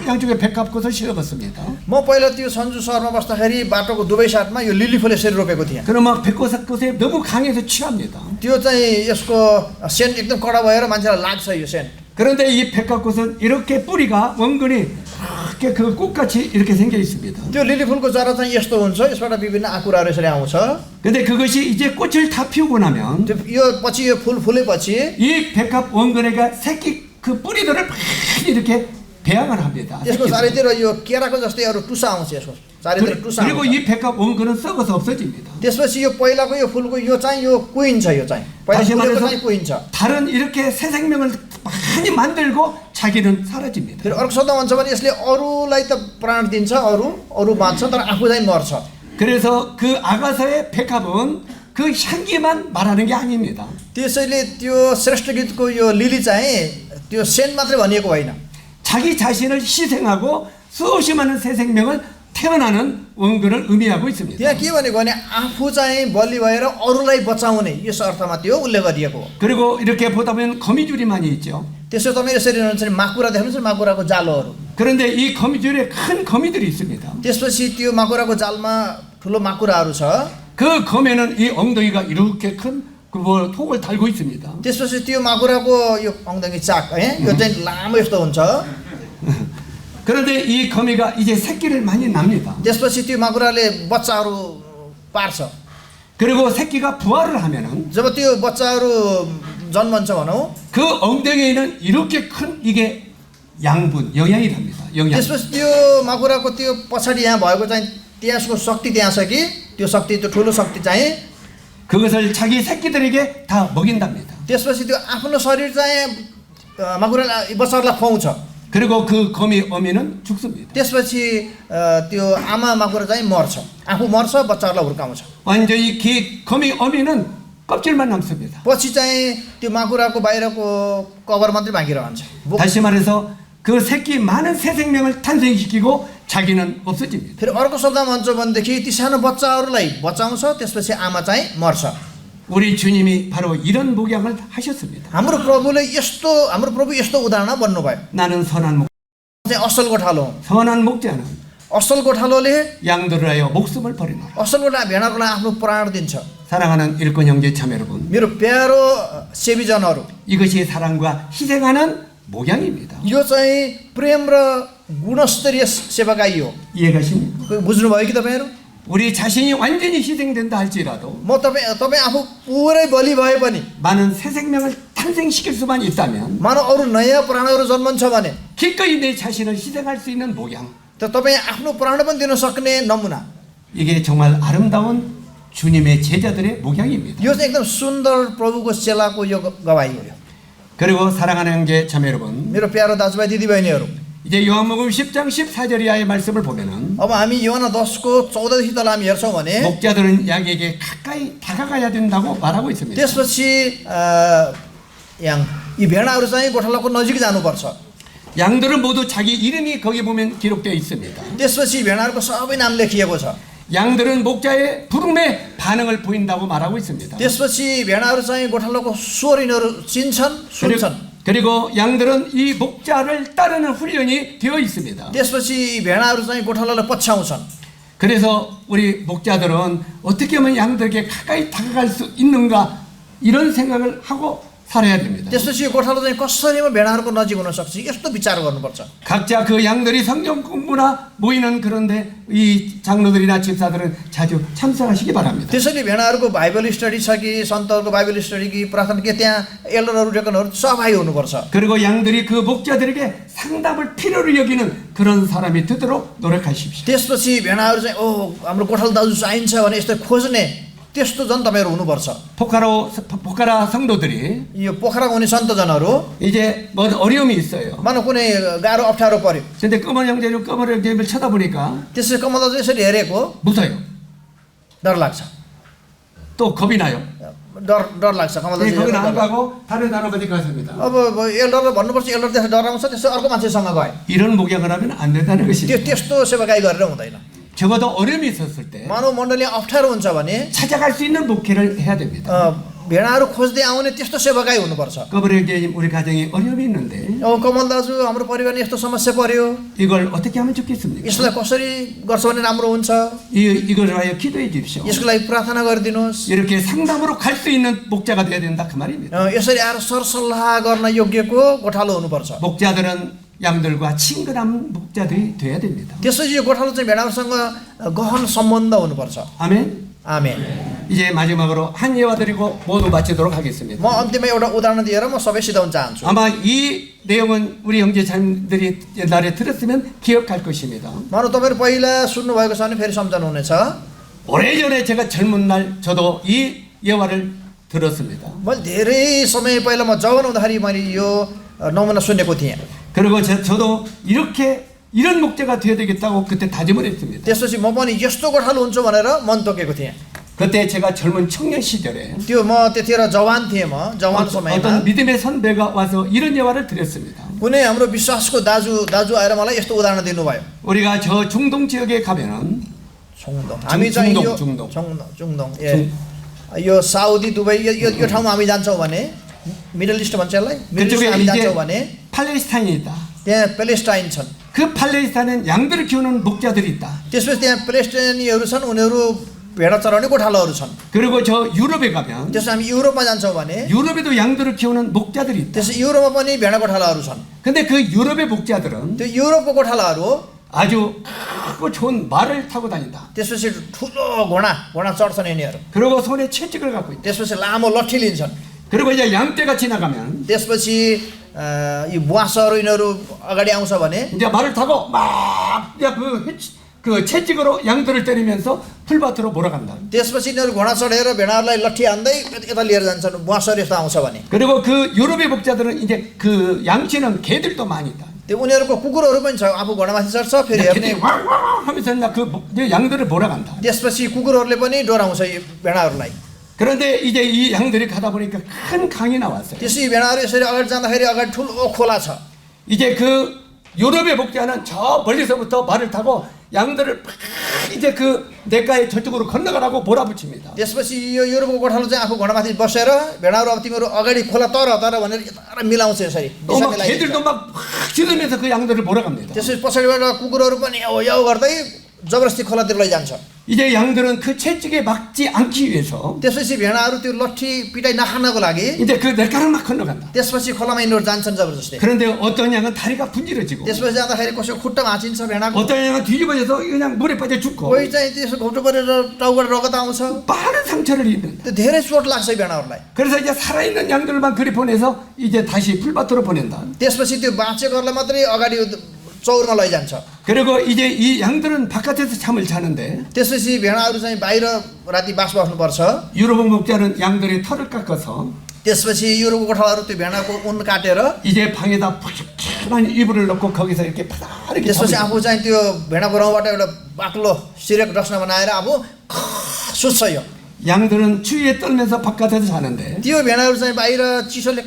양쪽에 백합꽃을 심어봤습니다. म पहिला त्यो सन्जु सहरमा बस्दाखेरि बाटोको दुवै साइडमा यो लिली फुल यसरी रोपेको थिएँ। 그럼 막 백꽃에 너무 강해서 취합니다. त्यो चाहिँ यसको सेन्ट एकदम कडा भएर मान्छेलाई लाग्छ यो सेन्ट। 그런데 이 백합꽃은 이렇게 뿌리가 원근이 이렇게 그 꽃같이 이렇게 생겨 있습니다. त्यो लिली फुलको जरा चाहिँ यस्तो हुन्छ, यसबाट विभिन्न आकुराहरू यसरी आउँछ। 근데 그것이 이제 꽃을 다 피우고 나면 यो पछि यो फुल फुलेपछि 이 백합 원근에가 새끼 그 뿌리들을 많이 이렇게 배양을 합니다. यसको चारैतिर यो केराको जस्तै अरू टुसा आउँछ यसको चारैतिर टुसा 그리고 आउँछ। 이 백합 원근은 썩어서 없어집니다. त्यसपछि यो पहिलाको यो फुलको यो चाहिँ यो कुहिन्छ। यो चाहिँ पहिला 다시 फुलेको 말해서 चाहिँ कुहिन्छ। 다른 이렇게 새 생명을 많이 만들고 자기는 사라집니다. फेरि अर्को शब्द भन्छ भने यसले अरूलाई त प्राण दिन्छ, अरू बाँच्छ, तर आफू चाहिँ मर्छ। 그래서 그 아가서의 백합은 그 향기만 말하는 게 아닙니다. त्यसैले त्यो श्रेष्ठ गीतको यो लिली चाहिँ त्यो सेन्ट मात्रै भनिएको होइन। 자기 자신을 희생하고 수없이 많은 새 생명을 태어나는 원근을 의미하고 있습니다. त्यहाँ के भनेको भने आफू चाहिँ बलि भएर अरूलाई बचाउने यस अर्थमा त्यो उल्लेख गरिएको हो। 그리고 이렇게 보다 보면 거미줄이 많이 있죠. त्यसो तपाईँ यसरी हेर्नुहुन्छ भने माकुरा देख्नुहुन्छ, माकुराको जालोहरू। 그런데 이 거미줄에 큰 거미들이 있습니다. त्यसपछि त्यो माकुराको जालमा ठुलो माकुराहरू छ। 그 검에는 이 엉덩이가 이렇게 큰 그 톡을 달고 있습니다. त्यसपछि त्यो माकुराको यो 엉덩이 짝, यो चाहिँ लामो यस्तो हुन्छ। 그런데 이 거미가 이제 새끼를 많이 납니다. त्यसपछि त्यो माकुराले बच्चाहरू पार्छ। 그리고 새끼가 부화를 하면은 जब त्यो बच्चाहरू जन्मन्छ भनौँ, 그 엉덩이에는 이렇게 큰 이게 양분, 영양이랍니다. 영양. त्यसपछि त्यो माकुराको त्यो पछाडि यहाँ भएको चाहिँ त्यसको शक्ति त्यहाँ छ कि त्यो शक्ति, त्यो ठुलो शक्ति चाहिँ 그것을 자기 새끼들에게 다 먹인답니다. त्यसपछि त्यो आफ्नो शरीर चाहिँ माकुरालाई बच्चाहरूलाई खुवाउँछ। 그리고 그 거미 어미는 죽습니다. त्यसपछि त्यो आमा माकुरा चाहिँ मर्छ, आफू मर्छ, बच्चाहरूलाई हुर्काउँछ। 완전히 거미 어미는 껍질만 남습니다. पछि चाहिँ त्यो माकुराको बाहिरको कभर मात्रै बाँकी रहन्छ। 다시 말해서 그 새끼 많은 새 생명을 탄생시키고 자기는 없어집니다. फेरि अर्को शब्दमा भन्छ भनेदेखि ती सानो बच्चाहरूलाई बचाउँछ, त्यसपछि आमा चाहिँ मर्छ। 우리 주님이 바로 이런 목양을 하셨습니다. हाम्रो प्रभु यस्तो उदाहरण बन्नुभयो। 나는 선한 목 चाहिँ असल गोठालो, 선한 목자는 असल गोठालोले 양들을 하여 목숨을 버리노라. असल गोठा भेडाको लागि आफ्नो प्राण दिन्छ। 사랑하는 일꾼 형제 자매 여러분, मेरो प्यारो सेवीजनहरू, 이것이 사랑과 희생하는 목양입니다. यो चाहिँ प्रेम र गुणस्तरीय सेवाकाई हो। 이해가십니까? बुझ्नुभयो कि तपाईँहरू? 우리 자신이 완전히 희생된다 할지라도 म तपाईँ आफू पुरै बलि भए पनि, 많은 새 생명을 탄생시킬 수만 있다면 मानव अरू नयाँ प्राणहरू जन्मन्छ भने 기꺼이 내 자신을 희생할 수 있는 목양, त तपाईँ आफ्नो प्राण पनि दिन सक्ने नमुना, 이게 정말 아름다운 주님의 제자들의 목양입니다. यो चाहिँ एकदम सुन्दर प्रभुको चेलाको यो गवाही हो। 그리고 사랑하는 형제 자매 여러분, मेरो प्यारो दाजुभाइ दिदीबहिनीहरू, 이제 요한복음 10장 14절 이하의 말씀을 보면은 अब हामी योहना 10को 14देखि तल हामी हेर्छौँ भने 목자들은 양에게 가까이 다가가야 된다고 말하고 있습니다. त्यसपछि 이 भेडाहरू चाहिँ गोठालाको नजिक जानुपर्छ। 양들은 모두 자기 이름이 거기 보면 기록되어 있습니다. त्यसपछि भेडाहरूको सबै नाम लेखिएको छ। 양들은 목자의 부름에 반응을 보인다고 말하고 있습니다. त्यसपछि भेडाहरू चाहिँ गोठालाको स्वर यिनीहरू चिन्छन्, सुन्छन्। 그리고 양들은 이 목자를 따르는 훈련이 되어 있습니다. त्यसपछि भेडाहरू चाहिँ गोठालालाई पछ्याउँछन्। 그래서 우리 목자들은 어떻게 하면 양들에게 가까이 다가갈 수 있는가 이런 생각을 하고 살아야 됩니다. त्यसपछि यो गोठालो चाहिँ कसरी भेडाहरूको नजिक हुन सक्छ यस्तो विचार गर्नुपर्छ। 각자 그 양들이 성경 공부나 모이는 그런데 이 장로들이나 집사들은 자주 참석하시기 바랍니다. त्यसैले भेडाहरूको बाइबल स्टडी छ कि सन्तहरूको बाइबल स्टडी कि प्रार्थना के त्यहाँ एल्डरहरू डेकनहरू सहभागी हुनुपर्छ। 그리고 양들이 그 목자들에게 상담을 필요로 여기는 그런 사람이 되도록 노력하십시오. त्यसपछि भेडाहरू चाहिँ हाम्रो गोठालो दाजु चाहिन्छ भने यस्तो खोज्ने त्यस्तो जन तपाईँहरू हुनुपर्छ। 포카라 성도들이 यो पोखराको हुने सन्तजनहरू 이제 뭐 어려움이 있어요. मानव कुनै गाह्रो अप्ठ्यारो पर्यो 근데 검은 형제를 쳐다보니까 त्यसरी कमल दाजु यसरी हेरेको 무서워요. डर लाग्छ। 또 겁이 나요. डर लाग्छ कमल दाजु 거기는 안 हेरेको। 가고 다른 사람한테 갔습니다. अब एल्डरलाई भन्नुपर्छ एल्डर त्यसो डराउँछ त्यसो अर्को मान्छेसँग गए। 이런 목양을 하면 안 된다는 것입니다. त्यस्तो सेवाकाई गरेर हुँदैन। 적어도 어려움이 있었을 때 मानव मण्डली अप्ठ्यारो हुन्छ भने 찾아갈 수 있는 목회를 해야 됩니다. भेडाहरू खोज्दै आउने त्यस्तो सेवाकाई हुनुपर्छ। 그분에게 우리 가정에 어려움이 있는데 कमल दाजु हाम्रो परिवारमा यस्तो समस्या पर्यो 이걸 어떻게 하면 좋겠습니까? यसलाई कसरी गर्छ भने राम्रो हुन्छ 이걸 위하여 기도해 주십시오. यसको लागि प्रार्थना गरिदिनुहोस्। 이렇게 상담으로 갈 수 있는 목자가 되어야 된다 그 말입니다. यसरी आएर सरसल्लाह गर्न योग्यको गोठालो हुनुपर्छ। 목자들은 양들과 친근한 목자들이 돼야 됩니다. त्यसपछि यो गोठालो चाहिँ भेडाहरूसँग गहन सम्बन्ध हुनुपर्छ। 아멘. आमेन। 이제 마지막으로 한 예화 드리고 모두 마치도록 하겠습니다. म अन्त्यमा एउटा उदाहरण दिएर म सबै सिधाउन चाहन्छु। 아마 이 내용은 우리 형제자매들이 옛날에 들었으면 기억할 것입니다. मानव तपाईँहरू पहिला सुन्नुभएको छ भने फेरि सम्झनुहुनेछ। 오래전에 제가 젊은 날 저도 이 예화를 들었습니다. मैले धेरै समय पहिला म जवान हुँदाखेरि मैले यो नमुना सुनेको थिएँ। 그리고 저도 이런 목자가 되어야 되겠다고 그때 다짐을 했습니다. त्यसपछि म पनि यस्तो गोठालो हुन्छु भनेर मन तोकेको थिएँ। 그때 제가 젊은 청년 시절에 त्यो म त्यतिखेर जवान थिएँ। म जवान 어떤 समयमा 믿음의 선배가 와서 이런 예화를 드렸습니다. कुनै हाम्रो विश्वासको दाजु आएर मलाई यस्तो उदाहरण दिनुभयो। 우리가 저 중동 지역에 가면은 중동 हामी चाहिँ यो 중동 ए यो साउदी दुबई यो ठाउँमा हामी जान्छौँ भने मिडल इस्ट भन्छ यसलाई मिडल इस्ट 그쪽에 हामी 이제 जान्छौँ भने 팔레스타인이 있다. त्यहाँ प्यालेस्टाइन छन्। 그 팔레스타인은 양들을 키우는 목자들이 있다. त्यसपछि त्यहाँ प्यालेस्टाइनीहरू छन् उनीहरू भेडा चराउने गोठालोहरू छन्। 그리고 저 유럽에 가면 त्यसो हामी युरोपमा जान्छौँ भने 유럽에도 양들을 키우는 목자들이 있다. त्यसो युरोपमा पनि भेडा गोठालाहरू छन्। 근데 그 유럽의 목자들은 त्यो युरोपको गोठालाहरू 아주 크고 좋은 말을 타고 다닌다. त्यसपछि ठुलो घोडा चढ्छन् यिनीहरू। 그리고 손에 채찍을 갖고 있다. त्यसपछि लामो लट्ठी लिन्छन्। 그리고 이제 양떼가 지나가면 त्यसपछि 이 बुवासहरू यिनीहरू अगाडि आउँछ भने 이제 말을 타고 막 그 채찍으로 양들을 때리면서 풀밭으로 몰아간다. त्यसपछि यिनीहरू घोडा चढेर भेडाहरूलाई लट्ठी हान्दै यता लिएर जान्छन् बुवासहरू यस्तो आउँछ भने। 그리고 그 유럽의 목자들은 이제 그 양치는 개들도 많이 있다. त्यो उनीहरूको कुकुरहरू पनि छ आफू घोडामाथि चढ्छ फेरि हेर्ने। 개들이 왕왕 하면서 그 양들을 몰아간다. त्यसपछि कुकुरहरूले पनि डराउँछ यी भेडाहरूलाई। 그런데 이제 이 양들이 가다 보니까 큰 강이 나왔어요. त्यसै भेडाहरू यसरी अगाडि जाँदाखेरि अगाडि ठुलो खोला छ। 이제 그 유럽의 목자는 저 멀리서부터 말을 타고 양들을 막 이제 그 냇가에 저쪽으로 건너가라고 몰아붙입니다. त्यसपछि यो युरोपको गोठालो चाहिँ आफू घोडामाथि बसेर भेडाहरू अब तिमीहरू अगाडि खोला तर भनेर यता मिलाउँछ यसरी दिशा 막 मिलाइदिन्छ। 개들도 막 짖으면서 그 양들을 몰아갑니다. त्यसपछि पछाडिबाट कुकुरहरू पनि याउ गर्दै जबरजस्ती खोलातिर लैजान्छ। 이제 양들은 그 채찍에 막지 않기 위해서 त्यसपछि भेडाहरू त्यो लट्ठी पिटाइ नखानको लागि 이제 그 냇가를 막 건너간다. त्यसपछि खोलामा यिनीहरू जान्छन् जबरजस्ती। 그런데 어떤 양은 다리가 분질러지고 त्यसपछि जाँदाखेरि कसैको खुट्टा भाँचिन्छ भेडाको। 어떤 양은 뒤집어져서 그냥 물에 빠져 죽고 कोही चाहिँ त्यसो घोप्टो परेर टाउबाट रगत आउँछ। 많은 상처를 입는다. त्यो धेरै चोट लाग्छ यी भेडाहरूलाई। 그래서 이제 살아있는 양들만 그리 보내서 이제 다시 풀밭으로 보낸다. त्यसपछि त्यो बाँचेकोहरूलाई मात्रै अगाडि चौरमा लैजान्छ। 그리고 이제 이 양들은 바깥에서 잠을 자는데 त्यसपछि भेडाहरू चाहिँ बाहिर राति बास बस्नुपर्छ। 유로복 목자는 양들의 털을 깎아서 त्यसपछि युरोपको गोठालाहरू त्यो भेडाको ऊन काटेर 이제 방에다 푸짐한 이불을 넣고 거기서 이렇게 파다르게 त्यसपछि 자고 आफू चाहिँ त्यो भेडाको रौँबाट एउटा बाक्लो सिरेक रस्ना बनाएर आफू सुत्छ यो। 양들은 추위에 떨면서 바깥에서 자는데 त्यो भेडाहरू चाहिँ बाहिर चिसोले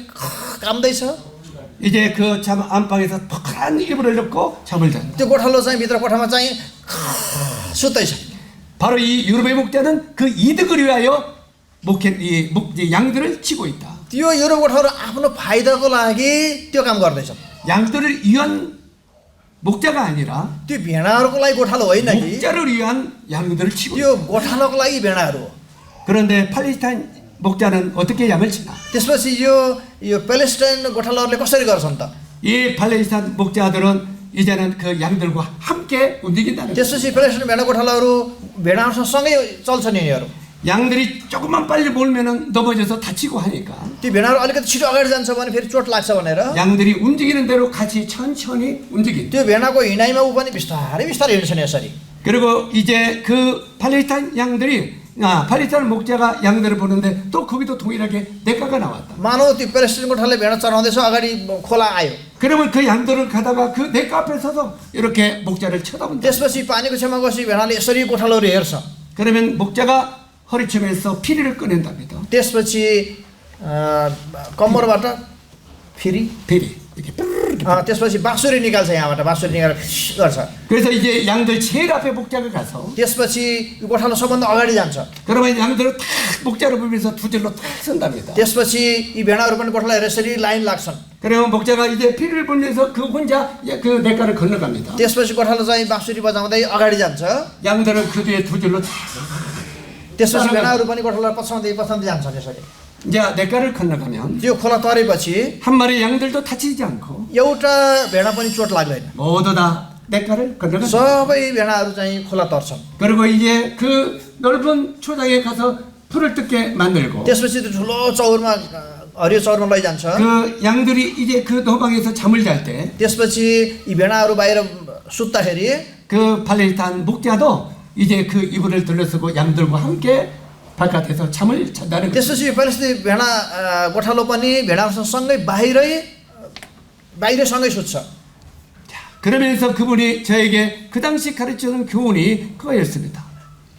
काम्दैछ। 이제 그 잠 안방에서 푹한 이불을 넣고 잠을 잔다. त्यो गोठालो चाहिँ भित्र कोठामा चाहिँ सुत्दैछ। 바로 이 유럽의 목자는 그 이득을 위하여 양들을 치고 있다. त्यो युरोप गोठालाहरू आफ्नो फाइदाको लागि त्यो काम गर्दैछन् 양들을 위한 목자가 아니라 त्यो भेडाहरूको लागि गोठालो होइन कि 목자를 위한 양들을 치고 त्यो गोठालोको लागि भेडाहरू हो 그런데 팔레스타인 목자는 어떻게 양을 치나? त्यसपछि यो प्यालेस्टाइन गोठालाहरूले कसरी गर्छन् त 이 팔레스타인 목자들은 이제는 그 양들과 함께 움직인다는 거예요. त्यसपछि प्यालेस्टाइन भेडा गोठालाहरू भेडाहरूसँग सँगै चल्छन् यिनीहरू 양들이 조금만 빨리 몰면은 넘어져서 다치고 하니까 ती भेडाहरू अलिकति छिटो अगाडि जान्छ भने फेरि चोट लाग्छ भनेर 양들이 움직이는 대로 같이 천천히 움직인다. त्यो भेडाको हिँडाइमा ऊ पनि बिस्तारै बिस्तारै हिँड्छन् यसरी 그리고 이제 그 팔레스타인 양들이 팔레스타인 목자가 양들을 보는데 또 거기도 동일하게 대가가 나왔다. मानव त्यो प्यालेस्टाइन गोठाले भेडा चराउँदैछ अगाडि खोला आयो 그러면 그 양들을 가다가 그 대가 앞에 서서 이렇게 목자를 쳐다본다. त्यसपछि पानीको छेउमा गएपछि भेडाले यसरी गोठालोहरू हेर्छ 그러면 목자가 허리춤에서 피리를 꺼낸답니다. त्यसपछि कम्मरबाट फेरि 피리 이렇게 त्यसपछि बाँसुरी निकाल्छ यहाँबाट बाँसुरी निकालेर गर्छ 그래서 이제 양들 제일 앞에 목자가 가서 त्यसपछि यो गोठालो सबभन्दा अगाडि जान्छ 그러면 양들은 탁 목자를 보면서 두 줄로 탁 선답니다. त्यसपछि यी भेडाहरू पनि गोठाला हेरेर यसरी लाइन लाग्छन् 그러면 목자가 이제 피리를 불면서 그 혼자 그 대가를 건너갑니다. त्यसपछि गोठालो चाहिँ बाँसुरी बजाउँदै अगाडि जान्छ 양들은 그 뒤에 두 줄로 탁 त्यसपछि भेडाहरू पनि गोठाला पछाउँदै पछाउँदै जान्छन् यसरी 이제 대가를 건너가면 त्यो खोला तरेपछि 한 마리 양들도 다치지 않고 एउटा भेडा पनि चोट लाग्दैन 모두 다 대가를 건너간다. सबै भेडाहरू चाहिँ खोला तर्छन् 그리고 이제 그 넓은 초장에 가서 풀을 뜯게 만들고 त्यसपछि त्यो ठुलो चौरमा हरियो चौरमा लैजान्छ 그 양들이 이제 그 도방에서 잠을 잘 때 그 त्यसपछि यी भेडाहरू बाहिर सुत्दाखेरि 팔레스타인 목자도 이제 그 이불을 둘러쓰고 양들과 함께 바깥에서 잠을 잔다는 거죠. त्यसपछि प्यालेस्टाइन भेडा गोठालो पनि भेडाहरूसँग सँगै बाहिरै सँगै सुत्छ 그러면서 그분이 저에게 그 당시 가르치는 교훈이 그거였습니다.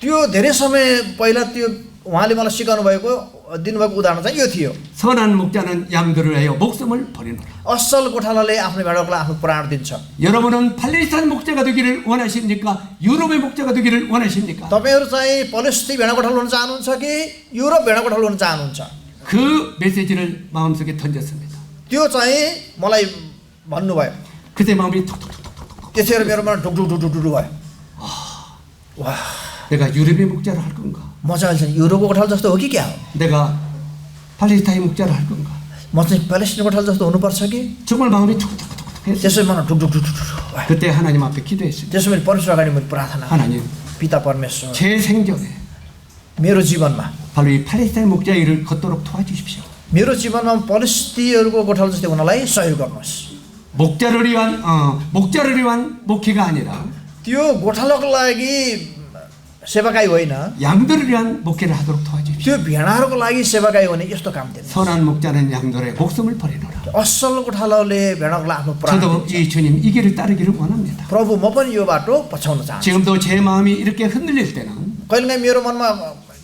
त्यो धेरै समय पहिला त्यो उहाँले मलाई सिकाउनु भएको दिनुभएको उदाहरण चाहिँ यो थियो 선한 목자는 양들을 위하여 목숨을 버리노라. असल गोठालाले आफ्नो भेडाको लागि आफ्नो प्राण दिन्छ 여러분은 팔레스타인 목자가 되기를 원하십니까? 유럽의 목자가 되기를 원하십니까? तपाईहरु चाहिँ पलेस्ती भेडा गोठालो हुन चाहनुहुन्छ कि युरोप भेडा गोठालो हुन चाहनुहुन्छ 그 मे시지를 마음속에 던졌습니다. त्यो चाहिँ मलाई भन्नुभयो 그때 마음이 톡톡톡톡톡. त्यसरी मेरो मन ढुकढुक भयो 와 내가 유럽의 목자를 할 건가? म चाहिँ युरोपको गोठालो जस्तो हो कि क्या हो 내가 팔레스타인 목자를 할 건가? म चाहिँ प्यालेस्टाइन गोठालो जस्तो हुनुपर्छ कि 정말 마음이 툭툭툭툭 했어요. त्यसै मन ढुकढुक भयो 그때 하나님 앞에 기도했습니다. त्यसो मैले परमेश्वर अगाडि मैले प्रार्थना 하나님, पिता परमेश्वर 제 생전에 मेरो जीवनमा 바로 이 팔레스타인 목자 일을 걷도록 도와주십시오. मेरो जीवनमा पलेस्तीहरूको गोठालो जस्तै हुनलाई सहयोग गर्नुहोस् 목자를 위한 목회가 아니라 त्यो गोठालोको लागि सेवाकाई होइन 양들을 위한 목회를 하도록 도와주십시오. त्यो भेडाहरूको लागि सेवाकाई हुने यस्तो काम दिनु 선한 목자는 양들의 목숨을 버리노라. असल गोठालोले भेडाको लागि आफ्नो प्राण 저도 이 주님 이 길을 따르기를 원합니다. प्रभु म पनि यो बाटो पछाउन चाहन्छु 지금도 제 마음이 이렇게 흔들릴 때는 कहिलेकाहीँ मेरो मनमा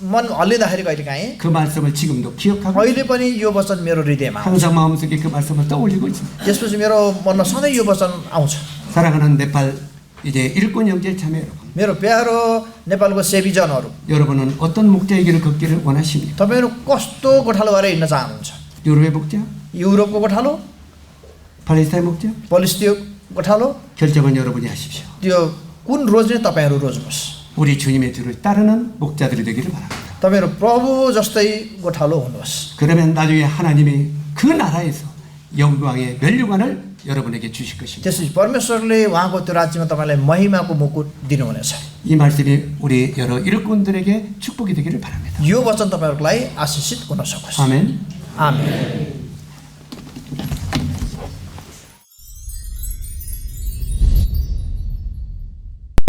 मन हल्लिँदाखेरि कहिलेकाहीँ 그 말씀을 지금도 기억하고 अहिले पनि यो वचन मेरो हृदयमा आउँछ 항상 마음속에 그 말씀을 떠올리고 있습니다. त्यसपछि मेरो मनमा सधैँ यो वचन आउँछ 사랑하는 네팔 이제 일꾼 형제 자매 여러분, मेरो प्यारो नेपालको सेवीजनहरू 여러분은 어떤 목자의 길을 걷기를 원하십니까? तपाईहरु कस्तो गोठालो भएर हिँड्न चाहनुहुन्छ 유럽의 목자, युरोपको गोठालो 팔레스타인 목자, पलेस्ती गोठालो 결정은 여러분이 하십시오. त्यो कुन रोज्ने तपाईहरु रोज्नुहोस् 우리 주님의 뒤를 따르는 목자들이 되기를 바랍니다. तपाईहरु प्रभु जस्तै गोठालो हुनुहोस् 그러면 나중에 하나님이 그 나라에서 영광의 면류관을 여러분에게 주실 것입니다. त्यसपछि परमेश्वरले उहाँको त्यो राज्यमा तपाईलाई महिमाको मुकुट दिनुहुनेछ 이 말씀이 우리 여러 일꾼들에게 축복이 되기를 바랍니다. यो वचन तपाईहरुलाई आशीषित हुन सकोस् 아멘. आमेन